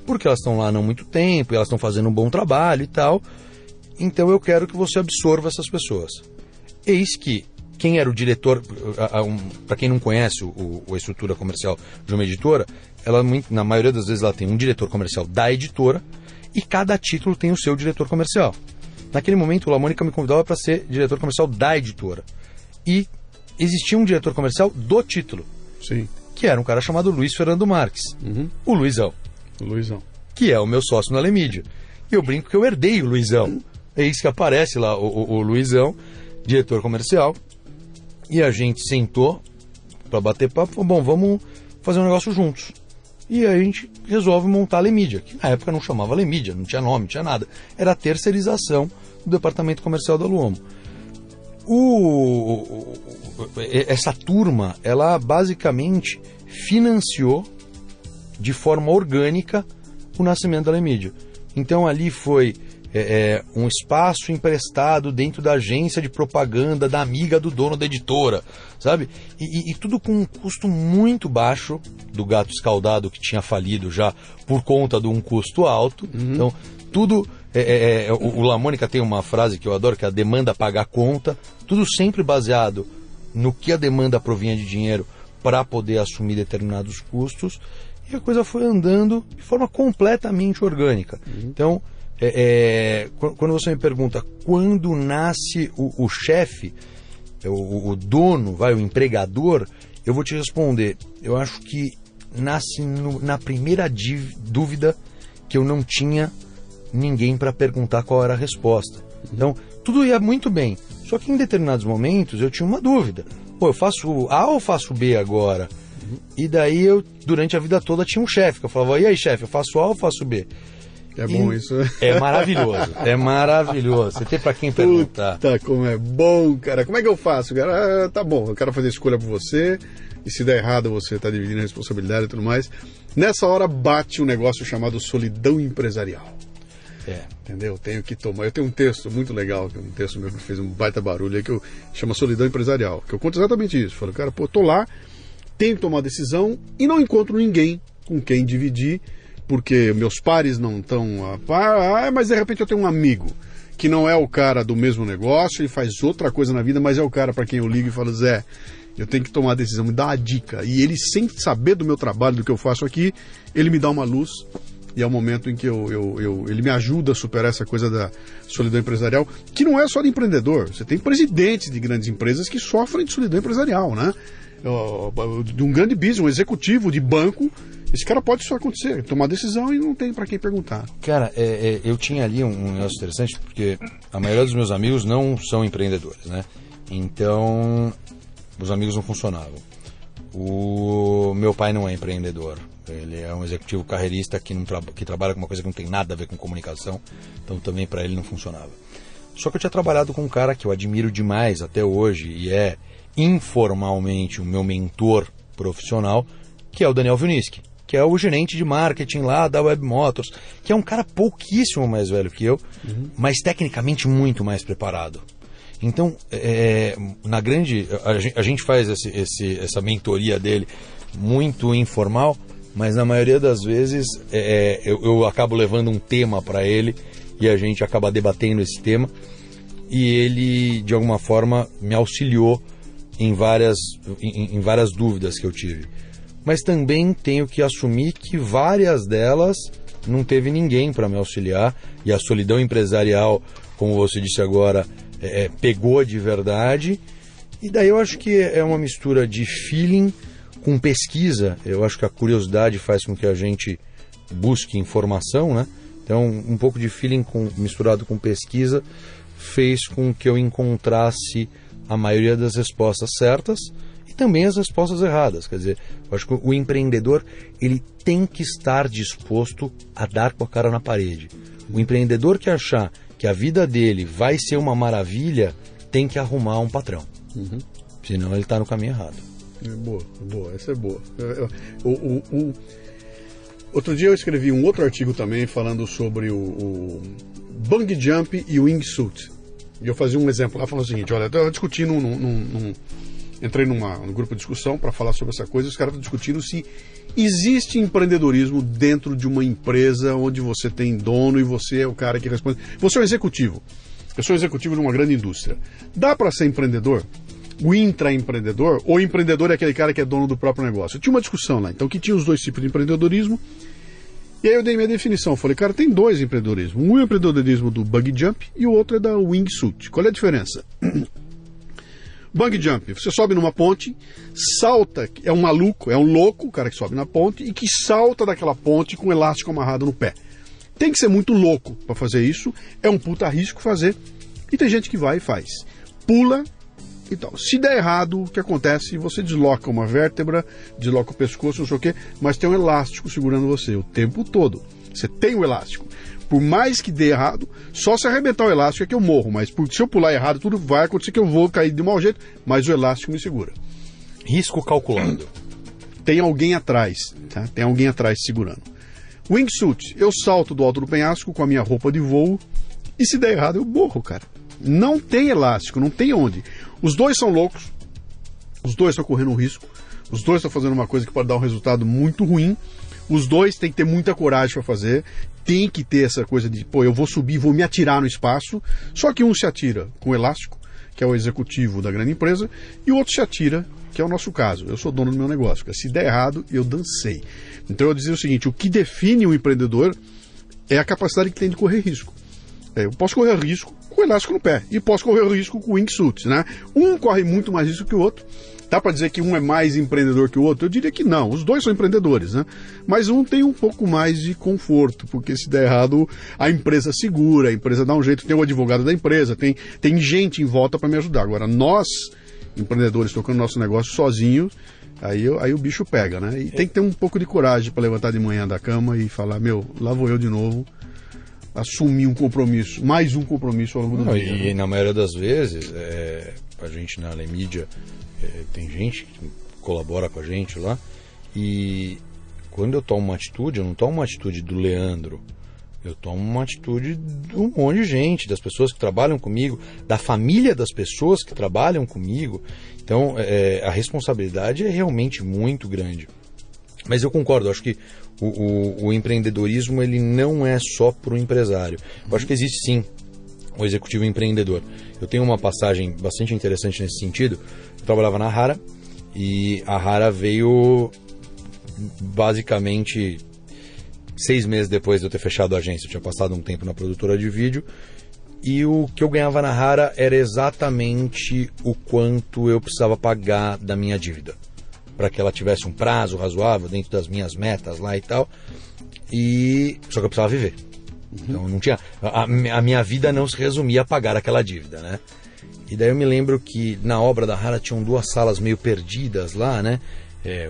porque elas estão lá não há muito tempo, elas estão fazendo um bom trabalho e tal. Então eu quero que você absorva essas pessoas. Eis que quem era o diretor, para quem não conhece a estrutura comercial de uma editora, ela, na maioria das vezes ela tem um diretor comercial da editora e cada título tem o seu diretor comercial. Naquele momento o La Mônica me convidava para ser diretor comercial da editora. E existia um diretor comercial do título. Sim. Que era um cara chamado Luiz Fernando Marques. O Luizão. Que é o meu sócio na Lemídia. E eu brinco que eu herdei o Luizão. É isso que aparece lá, o Luizão, diretor comercial. E a gente sentou para bater papo, falou, bom, vamos fazer um negócio juntos. E aí a gente resolve montar a Lemídia, que na época não chamava Lemídia, não tinha nome, não tinha nada. Era a terceirização do departamento comercial da Luomo. Essa turma, ela basicamente financiou de forma orgânica o nascimento da Lemídia. Então ali foi um espaço emprestado dentro da agência de propaganda da amiga do dono da editora, sabe? E tudo com um custo muito baixo do Gato Escaldado, que tinha falido já por conta de um custo alto. Então tudo... o La Mônica tem uma frase que eu adoro, que é a demanda paga a conta. Tudo sempre baseado no que a demanda provinha de dinheiro para poder assumir determinados custos. E a coisa foi andando de forma completamente orgânica. Então, quando você me pergunta quando nasce o chefe, o dono, o empregador, eu vou te responder. Eu acho que nasce na primeira dúvida que eu não tinha ninguém para perguntar qual era a resposta. Então, tudo ia muito bem. Só que em determinados momentos eu tinha uma dúvida. Pô, eu faço A ou faço B agora? E daí eu, durante a vida toda, tinha um chefe, que eu falava, e aí, chefe, eu faço A ou faço B? Bom isso. É maravilhoso, é maravilhoso. Você tem pra quem perguntar. Puta, como é bom, cara. Como é que eu faço, cara? Tá bom, eu quero fazer a escolha por você, e se der errado você tá dividindo a responsabilidade e tudo mais. Nessa hora bate um negócio chamado solidão empresarial. Entendeu? Tenho que tomar. Eu tenho um texto muito legal, que é um texto meu que fez um baita barulho aí, que eu chama Solidão Empresarial, que eu conto exatamente isso. Falo, cara, tô lá, tenho que tomar decisão e não encontro ninguém com quem dividir, porque meus pares não estão... mas de repente eu tenho um amigo que não é o cara do mesmo negócio, ele faz outra coisa na vida, mas é o cara para quem eu ligo e falo, Zé, Eu tenho que tomar a decisão, me dá uma dica. E ele, sem saber do meu trabalho, do que eu faço aqui, ele me dá uma luz. E é o momento em que ele me ajuda a superar essa coisa da solidão empresarial, que não é só de empreendedor. Você tem presidentes de grandes empresas que sofrem de solidão empresarial, né? De um grande business, um executivo de banco, esse cara pode só acontecer, tomar decisão e não tem para quem perguntar. Cara, eu tinha ali um negócio interessante, porque a maioria dos meus amigos não são empreendedores, né? Então, os amigos não funcionavam. O meu pai não é empreendedor. Ele é um executivo carreirista que trabalha com uma coisa que não tem nada a ver com comunicação. Então também para ele não funcionava. Só que eu tinha trabalhado com um cara que eu admiro demais até hoje e é informalmente o meu mentor profissional, que é o Daniel Vilniski, que é o gerente de marketing lá da Web Motors, que é um cara pouquíssimo mais velho que eu, mas tecnicamente muito mais preparado. Então, a gente faz essa mentoria dele muito informal, mas na maioria das vezes eu acabo levando um tema para ele e a gente acaba debatendo esse tema e ele, de alguma forma, me auxiliou em várias dúvidas que eu tive. Mas também tenho que assumir que várias delas não teve ninguém para me auxiliar e a solidão empresarial, como você disse agora, pegou de verdade. E daí eu acho que é uma mistura de feeling com pesquisa. Eu acho que a curiosidade faz com que a gente busque informação, né? Então, um pouco de feeling misturado com pesquisa fez com que eu encontrasse a maioria das respostas certas e também as respostas erradas. Quer dizer, eu acho que o empreendedor ele tem que estar disposto a dar com a cara na parede. O empreendedor que achar que a vida dele vai ser uma maravilha tem que arrumar um patrão. Senão ele está no caminho errado. Boa, essa é boa. Outro dia eu escrevi um outro artigo também falando sobre o bungee jump e o wingsuit. E eu fazia um exemplo lá falando o seguinte: olha, eu estava discutindo, entrei num grupo de discussão para falar sobre essa coisa, os caras estão discutindo se existe empreendedorismo dentro de uma empresa onde você tem dono e você é o cara que responde. Você é um executivo. Eu sou executivo de uma grande indústria. Dá para ser empreendedor? O intraempreendedor, ou empreendedor é aquele cara que é dono do próprio negócio? Eu tinha uma discussão lá, então que tinha os dois tipos de empreendedorismo. E aí eu dei minha definição, falei, cara, tem dois empreendedorismos. Um é o empreendedorismo do bungee jump e o outro é da wingsuit. Qual é a diferença? Bungee jump, você sobe numa ponte, salta, é um maluco, é um louco, o cara que sobe na ponte e que salta daquela ponte com um elástico amarrado no pé. Tem que ser muito louco para fazer isso, é um puta risco fazer, e tem gente que vai e faz. Pula e tal. Se der errado, o que acontece? Você desloca uma vértebra, desloca o pescoço, não sei o quê, mas tem um elástico segurando você o tempo todo. Você tem o elástico. Por mais que dê errado, só se arrebentar o elástico é que eu morro, mas se eu pular errado, tudo vai acontecer que eu vou cair de mau jeito, mas o elástico me segura. Risco calculado. Tem alguém atrás, tá? Tem alguém atrás segurando. Wingsuit, eu salto do alto do penhasco com a minha roupa de voo e se der errado eu morro, cara. Não tem elástico, não tem onde. Os dois são loucos, os dois estão correndo um risco, os dois estão fazendo uma coisa que pode dar um resultado muito ruim, os dois têm que ter muita coragem para fazer, tem que ter essa coisa de, eu vou subir, vou me atirar no espaço, só que um se atira com o elástico, que é o executivo da grande empresa, e o outro se atira, que é o nosso caso. Eu sou dono do meu negócio, porque se der errado, eu dancei. Então eu dizia o seguinte, o que define o empreendedor é a capacidade que tem de correr risco. Eu posso correr risco com o elástico no pé, e posso correr risco com o wingsuit, né? Um corre muito mais risco que o outro. Dá para dizer que um é mais empreendedor que o outro? Eu diria que não, os dois são empreendedores, né? Mas um tem um pouco mais de conforto, porque se der errado, a empresa segura, a empresa dá um jeito, tem o advogado da empresa, tem gente em volta para me ajudar. Agora, nós, empreendedores, tocando nosso negócio sozinhos, aí o bicho pega, né? E tem que ter um pouco de coragem para levantar de manhã da cama e falar, lá vou eu de novo, assumir um compromisso, mais um compromisso ao longo do dia. E na maioria das vezes, a gente na Lemídia, tem gente que colabora com a gente lá, e quando eu tomo uma atitude, eu não tomo uma atitude do Leandro, eu tomo uma atitude de um monte de gente, das pessoas que trabalham comigo, da família das pessoas que trabalham comigo. Então a responsabilidade é realmente muito grande. Mas eu concordo, eu acho que o empreendedorismo ele não é só para o empresário. Eu acho que existe sim o executivo empreendedor. Eu tenho uma passagem bastante interessante nesse sentido. Eu trabalhava na Rara E a Hara veio basicamente 6 meses depois de eu ter fechado a agência. Eu tinha passado um tempo na produtora de vídeo e o que eu ganhava na Hara era exatamente o quanto eu precisava pagar da minha dívida, para que ela tivesse um prazo razoável dentro das minhas metas lá e tal. Só que eu precisava viver. Então não tinha, a minha vida não se resumia a pagar aquela dívida, né? E daí eu me lembro que na obra da Hara tinham 2 salas meio perdidas lá, né?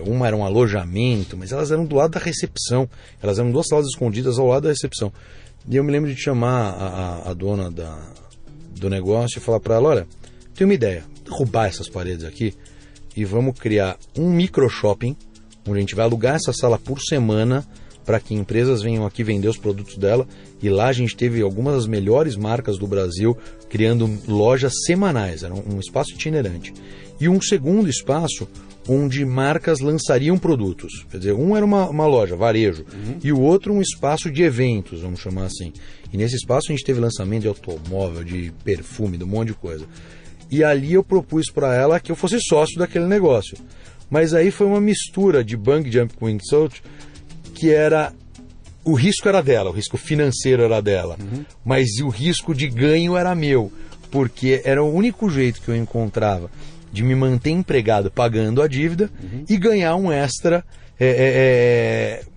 Uma era um alojamento, mas elas eram do lado da recepção. Elas eram 2 salas escondidas ao lado da recepção. E eu me lembro de chamar a dona do negócio e falar para ela: olha, tenho uma ideia, derrubar essas paredes aqui e vamos criar um micro shopping, onde a gente vai alugar essa sala por semana para que empresas venham aqui vender os produtos dela. E lá a gente teve algumas das melhores marcas do Brasil criando lojas semanais, era um espaço itinerante. E um segundo espaço onde marcas lançariam produtos. Quer dizer, um era uma loja, varejo, e o outro um espaço de eventos, vamos chamar assim. E nesse espaço a gente teve lançamento de automóvel, de perfume, de um monte de coisa. E ali eu propus para ela que eu fosse sócio daquele negócio. Mas aí foi uma mistura de bungee jump com wingsuit, que era... O risco era dela, o risco financeiro era dela, mas o risco de ganho era meu, porque era o único jeito que eu encontrava de me manter empregado pagando a dívida e ganhar um extra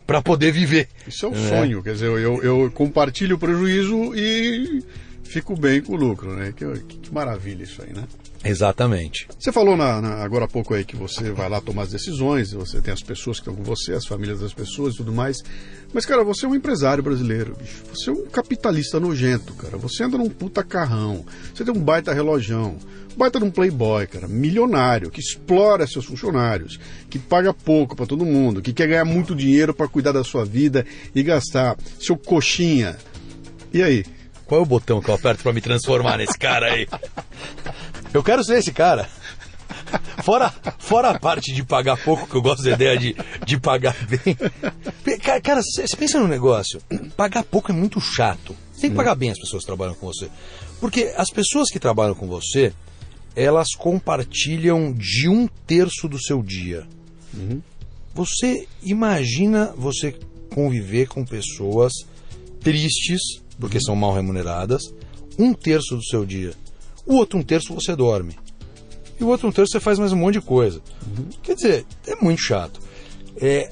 para poder viver. Isso é um sonho, quer dizer, eu compartilho o prejuízo e fico bem com o lucro, né? Que maravilha isso aí, né? Exatamente. Você falou agora há pouco aí que você vai lá tomar as decisões, você tem as pessoas que estão com você, as famílias das pessoas e tudo mais. Mas, cara, você é um empresário brasileiro, bicho. Você é um capitalista nojento, cara. Você anda num puta carrão. Você tem um baita relojão. Baita de um playboy, cara. Milionário, que explora seus funcionários, que paga pouco pra todo mundo, que quer ganhar muito dinheiro pra cuidar da sua vida e gastar. Seu coxinha. E aí? Qual é o botão que eu aperto pra me transformar nesse cara aí? Eu quero ser esse cara. Fora a parte de pagar pouco, que eu gosto da ideia de pagar bem. Cara, você pensa no negócio. Pagar pouco é muito chato. Você tem que pagar bem as pessoas que trabalham com você. Porque as pessoas que trabalham com você, elas compartilham de 1/3 do seu dia. Você imagina você conviver com pessoas tristes, porque são mal remuneradas, 1/3 do seu dia. O outro 1/3 você dorme. E o outro 1/3 você faz mais um monte de coisa. Quer dizer, é muito chato.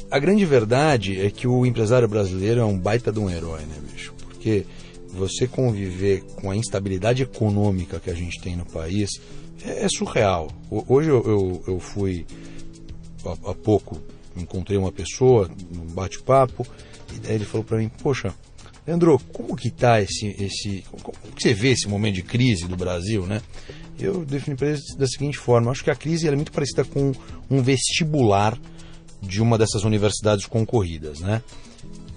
A grande verdade é que o empresário brasileiro é um baita de um herói, né, bicho? Porque você conviver com a instabilidade econômica que a gente tem no país é surreal. Hoje eu fui, há pouco, encontrei uma pessoa num bate-papo, e daí ele falou para mim: poxa, Leandro, como que tá como que você vê esse momento de crise do Brasil, né? Eu defini para ele da seguinte forma: acho que a crise é muito parecida com um vestibular de uma dessas universidades concorridas, né?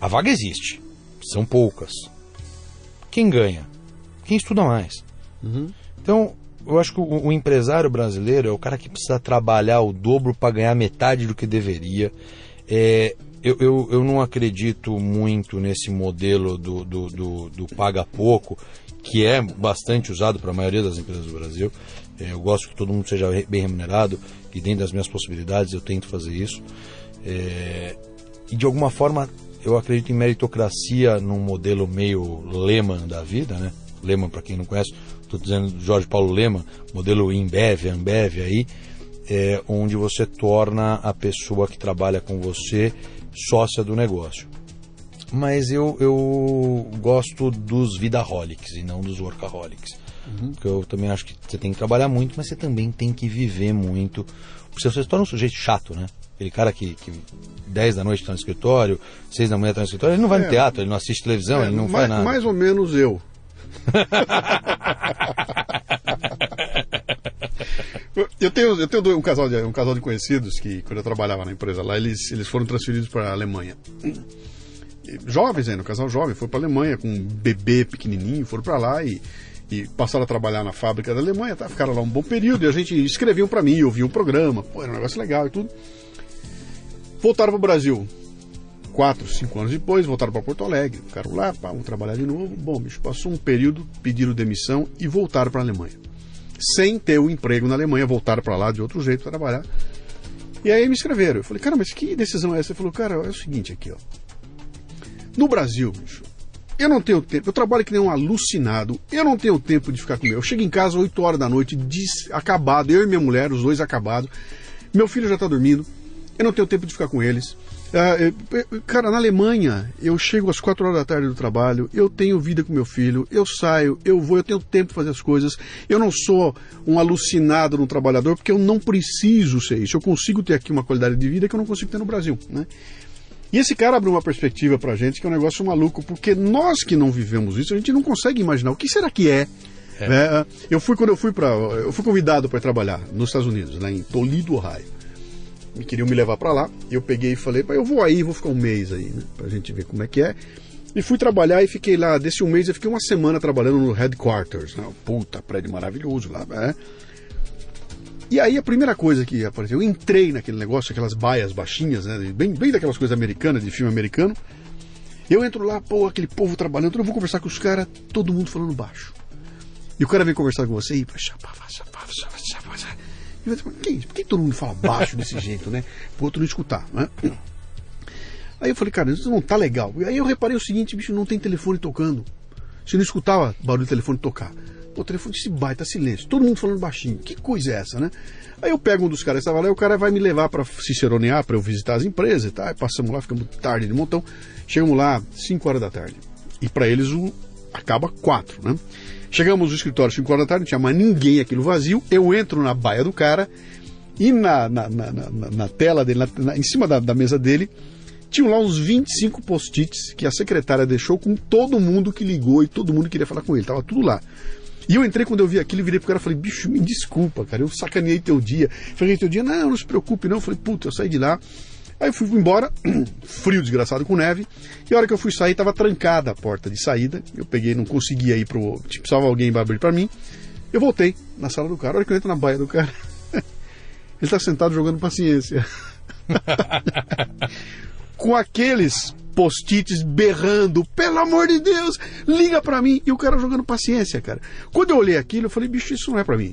A vaga existe, são poucas. Quem ganha? Quem estuda mais. Então, eu acho que o empresário brasileiro é o cara que precisa trabalhar o dobro para ganhar metade do que deveria. Eu não acredito muito nesse modelo do paga pouco, que é bastante usado para a maioria das empresas do Brasil. Eu gosto que todo mundo seja bem remunerado, e dentro das minhas possibilidades eu tento fazer isso. E de alguma forma eu acredito em meritocracia num modelo meio Lehman da vida, né? Lehman, para quem não conhece, estou dizendo Jorge Paulo Lehman, modelo Ambev aí, onde você torna a pessoa que trabalha com você sócia do negócio. Mas eu gosto dos vidaholics e não dos workaholics. Porque eu também acho que você tem que trabalhar muito, mas você também tem que viver muito. Porque você se torna um sujeito chato, né? Aquele cara que 10 da noite está no escritório, 6 da manhã está no escritório, ele não vai no teatro, ele não assiste televisão, ele não faz nada. Mais ou menos eu. Eu tenho um casal de conhecidos que, quando eu trabalhava na empresa lá, eles foram transferidos para a Alemanha. Jovens ainda, um casal jovem, foi para a Alemanha com um bebê pequenininho, foram para lá e passaram a trabalhar na fábrica da Alemanha, tá? Ficaram lá um bom período, e a gente escreviam para mim, ouvia o programa, era um negócio legal e tudo. Voltaram para o Brasil 4, 5 anos depois, voltaram para Porto Alegre, ficaram lá, vamos trabalhar de novo. Bom, bicho, passou um período, pediram demissão e voltaram para a Alemanha. Sem ter o emprego na Alemanha, voltaram para lá de outro jeito para trabalhar. E aí me escreveram. Eu falei, cara, mas que decisão é essa? Ele falou, cara, é o seguinte aqui, ó. No Brasil, bicho, eu não tenho tempo. Eu trabalho que nem um alucinado. Eu não tenho tempo de ficar com meu. Eu chego em casa 8 horas da noite, acabado. Eu e minha mulher, os dois acabados. Meu filho já tá dormindo. Eu não tenho tempo de ficar com eles. Cara, na Alemanha, eu chego às 4 horas da tarde do trabalho, eu tenho vida com meu filho, eu saio, eu vou, eu tenho tempo de fazer as coisas, eu não sou um alucinado no trabalhador, porque eu não preciso ser isso, eu consigo ter aqui uma qualidade de vida que eu não consigo ter no Brasil, né? E esse cara abre uma perspectiva pra gente que é um negócio maluco, porque nós que não vivemos isso, a gente não consegue imaginar o que será que é. Eu fui convidado para trabalhar nos Estados Unidos, lá em Toledo, Ohio. Me queriam me levar para lá, eu peguei e falei, eu vou aí, vou ficar um mês aí, né, pra gente ver como é que é. E fui trabalhar e fiquei lá, desse um mês eu fiquei uma semana trabalhando no headquarters, né, puta, prédio maravilhoso lá, né. E aí a primeira coisa que apareceu, eu entrei naquele negócio, aquelas baias baixinhas, né, bem daquelas coisas americanas, de filme americano. Eu entro lá, aquele povo trabalhando, eu vou conversar com os caras, todo mundo falando baixo. E o cara vem conversar com você e... Por que todo mundo fala baixo desse jeito, né? Pro outro não escutar, né? Aí eu falei, cara, isso não tá legal. Aí eu reparei o seguinte, bicho, não tem telefone tocando. Você não escutava barulho do telefone tocar. O telefone se baita, silêncio. Todo mundo falando baixinho. Que coisa é essa, né? Aí eu pego um dos caras que estava lá e o cara vai me levar para ciceronear, para eu visitar as empresas e tal. Aí passamos lá, ficamos tarde de montão. Chegamos lá 5 horas da tarde. E para eles acaba 4, né? Chegamos no escritório 5 horas da tarde, não tinha mais ninguém aquilo vazio. Eu entro na baia do cara e na tela dele, em cima da mesa dele, tinham lá uns 25 post-its que a secretária deixou com todo mundo que ligou e todo mundo queria falar com ele. Tava tudo lá. E eu entrei, quando eu vi aquilo, virei pro cara e falei, bicho, me desculpa, cara, eu sacaneei teu dia. Falei, teu dia, não se preocupe não. Eu falei, puta, eu saí de lá. Aí eu fui embora, frio desgraçado com neve, e a hora que eu fui sair, estava trancada a porta de saída. Eu peguei, não conseguia ir precisava alguém abrir para mim. Eu voltei na sala do cara, a hora que eu entro na baia do cara, ele está sentado jogando paciência. Com aqueles post-its berrando, pelo amor de Deus, liga para mim. E o cara jogando paciência, cara. Quando eu olhei aquilo, eu falei, bicho, isso não é para mim.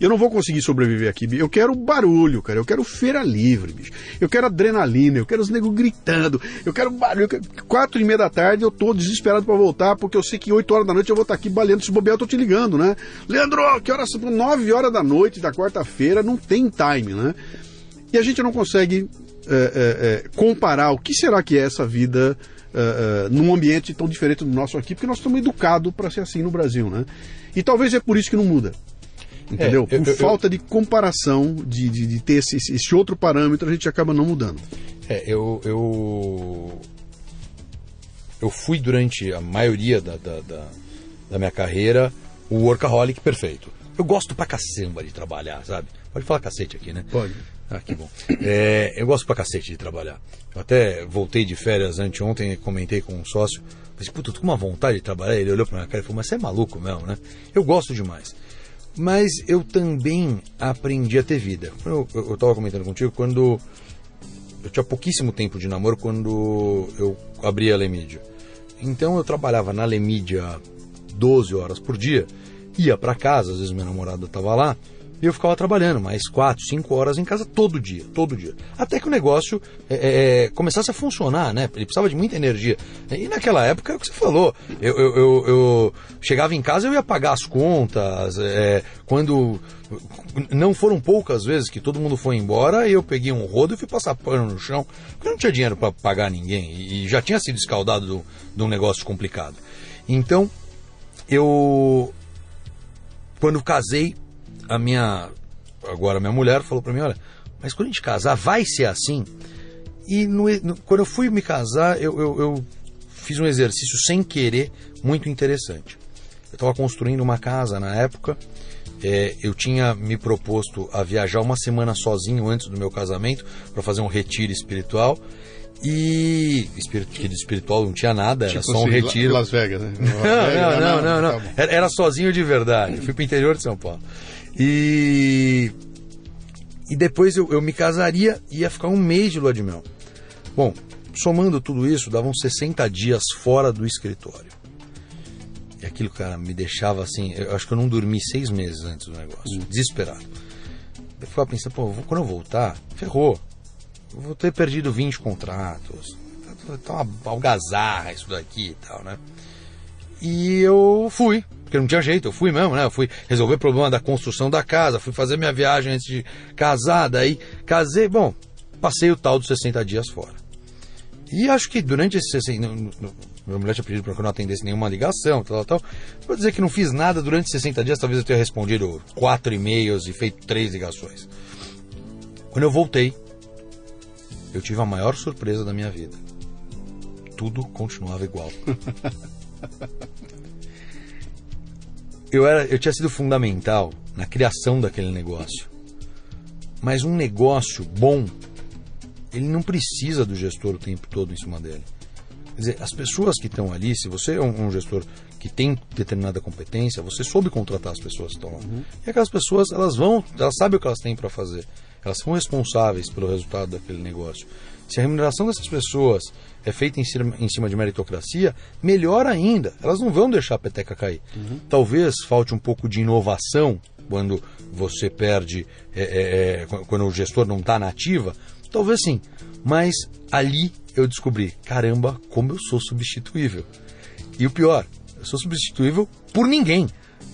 Eu não vou conseguir sobreviver aqui, eu quero barulho, cara, eu quero feira livre, bicho. Eu quero adrenalina, eu quero os negros gritando, eu quero barulho. 4h30 da tarde eu tô desesperado pra voltar, porque eu sei que 8 horas da noite eu vou estar aqui baleando, se bobear eu tô te ligando, né? Leandro, que horas são? 9 horas da noite da quarta-feira, não tem time, né? E a gente não consegue comparar o que será que é essa vida num ambiente tão diferente do nosso aqui, porque nós estamos educados para ser assim no Brasil, né? E talvez é por isso que não muda. Entendeu? Por falta de comparação, de ter esse outro parâmetro, a gente acaba não mudando. Eu fui durante a maioria da minha carreira o workaholic perfeito. Eu gosto pra cacamba de trabalhar, sabe? Pode falar cacete aqui, né? Pode. Ah, que bom. Eu gosto pra cacete de trabalhar. Eu até voltei de férias anteontem e comentei com um sócio. Falei, puta, eu tô com uma vontade de trabalhar. Ele olhou pra minha cara e falou, mas você é maluco mesmo, né? Eu gosto demais. Mas eu também aprendi a ter vida. Eu estava comentando contigo, quando eu tinha pouquíssimo tempo de namoro quando eu abri a Lemídia. Então eu trabalhava na Lemídia 12 horas por dia, ia para casa, às vezes minha namorada estava lá, e eu ficava trabalhando mais 4, 5 horas em casa todo dia. Até que o negócio começasse a funcionar, né? Ele precisava de muita energia. E naquela época é o que você falou. Eu chegava em casa, eu ia pagar as contas. Quando não foram poucas vezes que todo mundo foi embora, eu peguei um rodo e fui passar pano no chão, porque eu não tinha dinheiro para pagar ninguém. E já tinha sido escaldado de um negócio complicado. Então, quando casei, a minha mulher falou pra mim, olha, mas quando a gente casar vai ser assim. E quando eu fui me casar, eu fiz um exercício sem querer muito interessante. Eu estava construindo uma casa na época, eu tinha me proposto a viajar uma semana sozinho antes do meu casamento para fazer um retiro espiritual. E de espiritual não tinha nada, era só um retiro. Las Vegas, né? Não. Era sozinho de verdade. Eu fui pro interior de São Paulo. E depois eu me casaria e ia ficar um mês de lua de mel. Bom, somando tudo isso, davam 60 dias fora do escritório. E aquilo, cara, me deixava assim. Eu acho que eu não dormi 6 meses antes do negócio, desesperado. eu ficava pensando, quando eu voltar, ferrou. Eu vou ter perdido 20 contratos. Tá uma algazarra isso daqui e tal, né? E eu fui, porque não tinha jeito, eu fui mesmo, né? Eu fui resolver o problema da construção da casa, fui fazer minha viagem antes de casar, daí casei, passei o tal dos 60 dias fora. E acho que durante esses 60... Minha mulher tinha pedido para que eu não atendesse nenhuma ligação, tal. Vou dizer que não fiz nada durante 60 dias, talvez eu tenha respondido 4 e-mails e feito 3 ligações. Quando eu voltei, eu tive a maior surpresa da minha vida. Tudo continuava igual. Eu tinha sido fundamental na criação daquele negócio. Mas um negócio bom, ele não precisa do gestor o tempo todo em cima dele. Quer dizer, as pessoas que estão ali, se você é um gestor que tem determinada competência, você soube contratar as pessoas que estão lá. E aquelas pessoas, elas sabem o que elas têm para fazer. Elas são responsáveis pelo resultado daquele negócio. Se a remuneração dessas pessoas é feita em cima de meritocracia, melhor ainda, elas não vão deixar a peteca cair. Talvez falte um pouco de inovação quando você perde, quando o gestor não está na ativa, talvez sim, mas ali eu descobri, caramba, como eu sou substituível. E o pior, eu sou substituível por ninguém,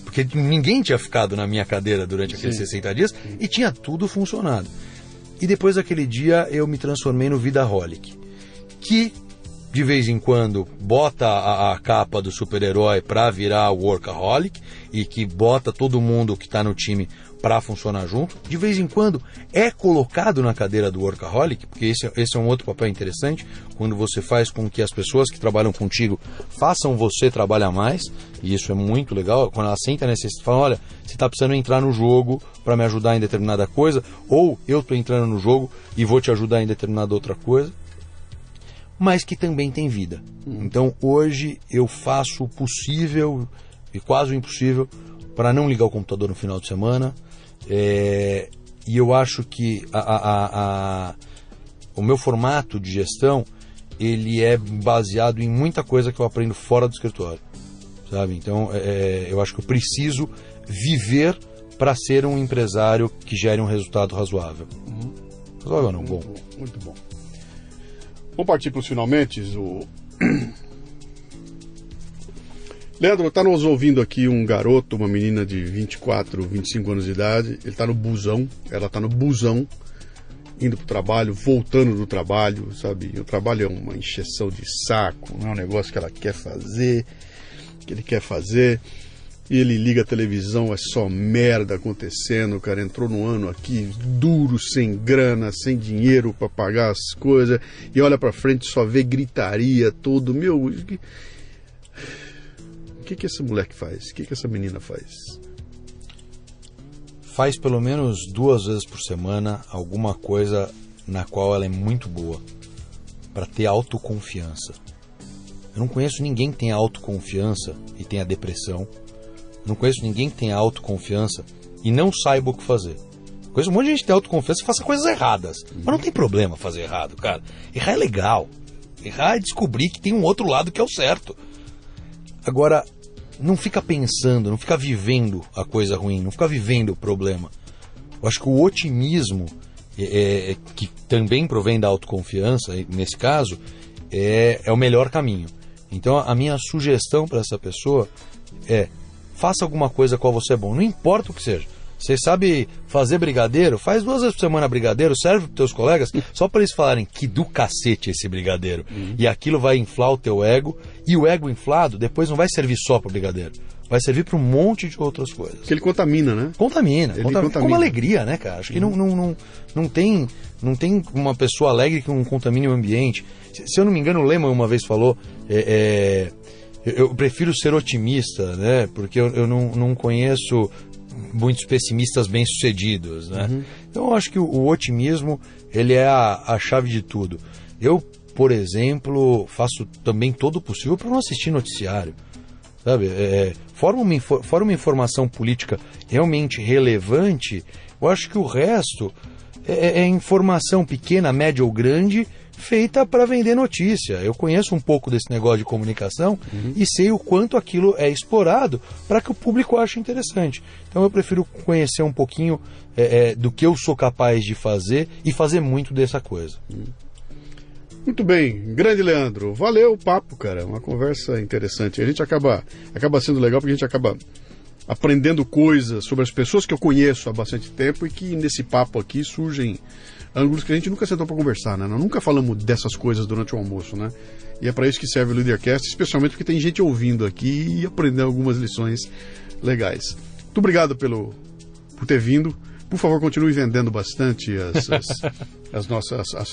porque ninguém tinha ficado na minha cadeira durante aqueles 60 dias e tinha tudo funcionado. E depois daquele dia eu me transformei no Vidaholic, que de vez em quando bota a capa do super-herói para virar o Workaholic e que bota todo mundo que está no time para funcionar junto. De vez em quando é colocado na cadeira do Workaholic, porque esse é um outro papel interessante, quando você faz com que as pessoas que trabalham contigo façam você trabalhar mais, e isso é muito legal, quando ela senta nesse, fala, olha, você está precisando entrar no jogo para me ajudar em determinada coisa, ou eu estou entrando no jogo e vou te ajudar em determinada outra coisa, mas que também tem vida. Então hoje eu faço o possível e quase o impossível para não ligar o computador no final de semana, e eu acho que o meu formato de gestão ele é baseado em muita coisa que eu aprendo fora do escritório, sabe? Então eu acho que eu preciso viver para ser um empresário que gere um resultado razoável. Razoável não, bom. Muito bom. Vamos partir para os finalmente. Leandro, está nos ouvindo aqui um garoto, uma menina de 24, 25 anos de idade. Ele está no busão, ela está no busão, indo para o trabalho, voltando do trabalho, sabe? E o trabalho é uma encheção de saco, não é um negócio que ela quer fazer, que ele quer fazer. E ele liga a televisão, é só merda acontecendo. O cara entrou no ano aqui duro, sem grana, sem dinheiro para pagar as coisas, e olha para frente só vê gritaria, tudo. Meu, o que esse moleque faz? O que essa menina faz? Faz pelo menos 2 vezes por semana alguma coisa na qual ela é muito boa, para ter autoconfiança. Eu não conheço ninguém que tenha autoconfiança e tenha depressão. Não conheço ninguém que tenha autoconfiança e não saiba o que fazer. Conheço um monte de gente que tem autoconfiança e faça coisas erradas. Mas não tem problema fazer errado, cara. Errar é legal. Errar é descobrir que tem um outro lado que é o certo. Agora, não fica pensando, não fica vivendo a coisa ruim, não fica vivendo o problema. Eu acho que o otimismo, que também provém da autoconfiança, nesse caso, é o melhor caminho. Então, a minha sugestão para essa pessoa é: faça alguma coisa com a qual você é bom, não importa o que seja. Você sabe fazer brigadeiro? Faz 2 vezes por semana brigadeiro, serve para os teus colegas, só para eles falarem que do cacete esse brigadeiro. E aquilo vai inflar o teu ego, e o ego inflado depois não vai servir só para brigadeiro, vai servir para um monte de outras coisas. Porque ele contamina, né? Contamina. Como alegria, né, cara? Acho que não tem uma pessoa alegre que não contamine o ambiente. Se eu não me engano, o Lehman uma vez falou... Eu prefiro ser otimista, né? Porque eu não conheço muitos pessimistas bem-sucedidos, né? Então eu acho que o otimismo ele é a chave de tudo. Eu, por exemplo, faço também todo o possível para não assistir noticiário, sabe? Fora uma informação política realmente relevante, eu acho que o resto é informação pequena, média ou grande, feita para vender notícia. Eu conheço um pouco desse negócio de comunicação e sei o quanto aquilo é explorado para que o público ache interessante. Então eu prefiro conhecer um pouquinho do que eu sou capaz de fazer e fazer muito dessa coisa. Muito bem, grande Leandro, valeu o papo, cara, uma conversa interessante. A gente acaba sendo legal porque a gente acaba aprendendo coisas sobre as pessoas que eu conheço há bastante tempo e que nesse papo aqui surgem ângulos que a gente nunca sentou para conversar, né? Nós nunca falamos dessas coisas durante o almoço, né? E é para isso que serve o Leadercast, especialmente porque tem gente ouvindo aqui e aprendendo algumas lições legais. Muito obrigado por ter vindo. Por favor, continue vendendo bastante as nossas as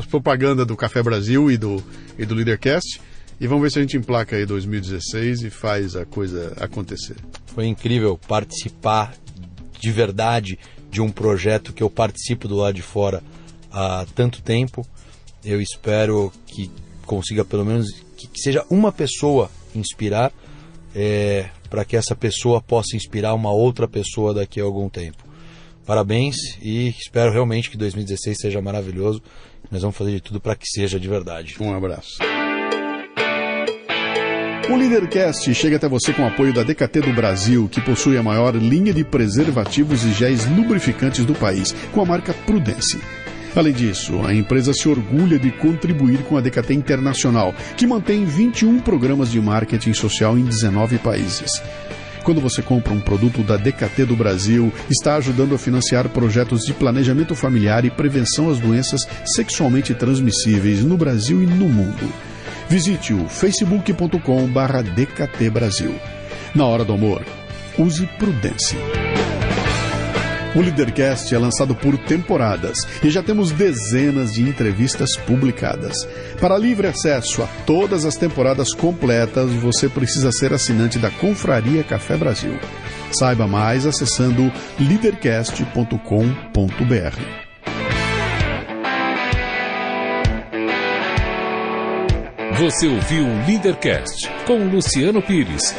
propagandas do Café Brasil e do Leadercast. E vamos ver se a gente emplaca aí 2016 e faz a coisa acontecer. Foi incrível participar de verdade de um projeto que eu participo do lado de fora há tanto tempo. Eu espero que consiga pelo menos que seja uma pessoa inspirar, para que essa pessoa possa inspirar uma outra pessoa daqui a algum tempo. Parabéns e espero realmente que 2016 seja maravilhoso. Nós vamos fazer de tudo para que seja de verdade. Um abraço. O Leadercast chega até você com o apoio da DKT do Brasil, que possui a maior linha de preservativos e géis lubrificantes do país, com a marca Prudence. Além disso, a empresa se orgulha de contribuir com a DKT Internacional, que mantém 21 programas de marketing social em 19 países. Quando você compra um produto da DKT do Brasil, está ajudando a financiar projetos de planejamento familiar e prevenção às doenças sexualmente transmissíveis no Brasil e no mundo. Visite o facebook.com/DKT Brasil. Na hora do amor, use prudência. O Leadercast é lançado por temporadas e já temos dezenas de entrevistas publicadas. Para livre acesso a todas as temporadas completas, você precisa ser assinante da Confraria Café Brasil. Saiba mais acessando leadercast.com.br. Você ouviu o Leadercast com Luciano Pires.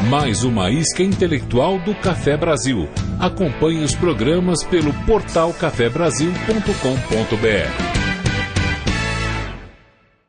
Mais uma isca intelectual do Café Brasil. Acompanhe os programas pelo portal cafebrasil.com.br.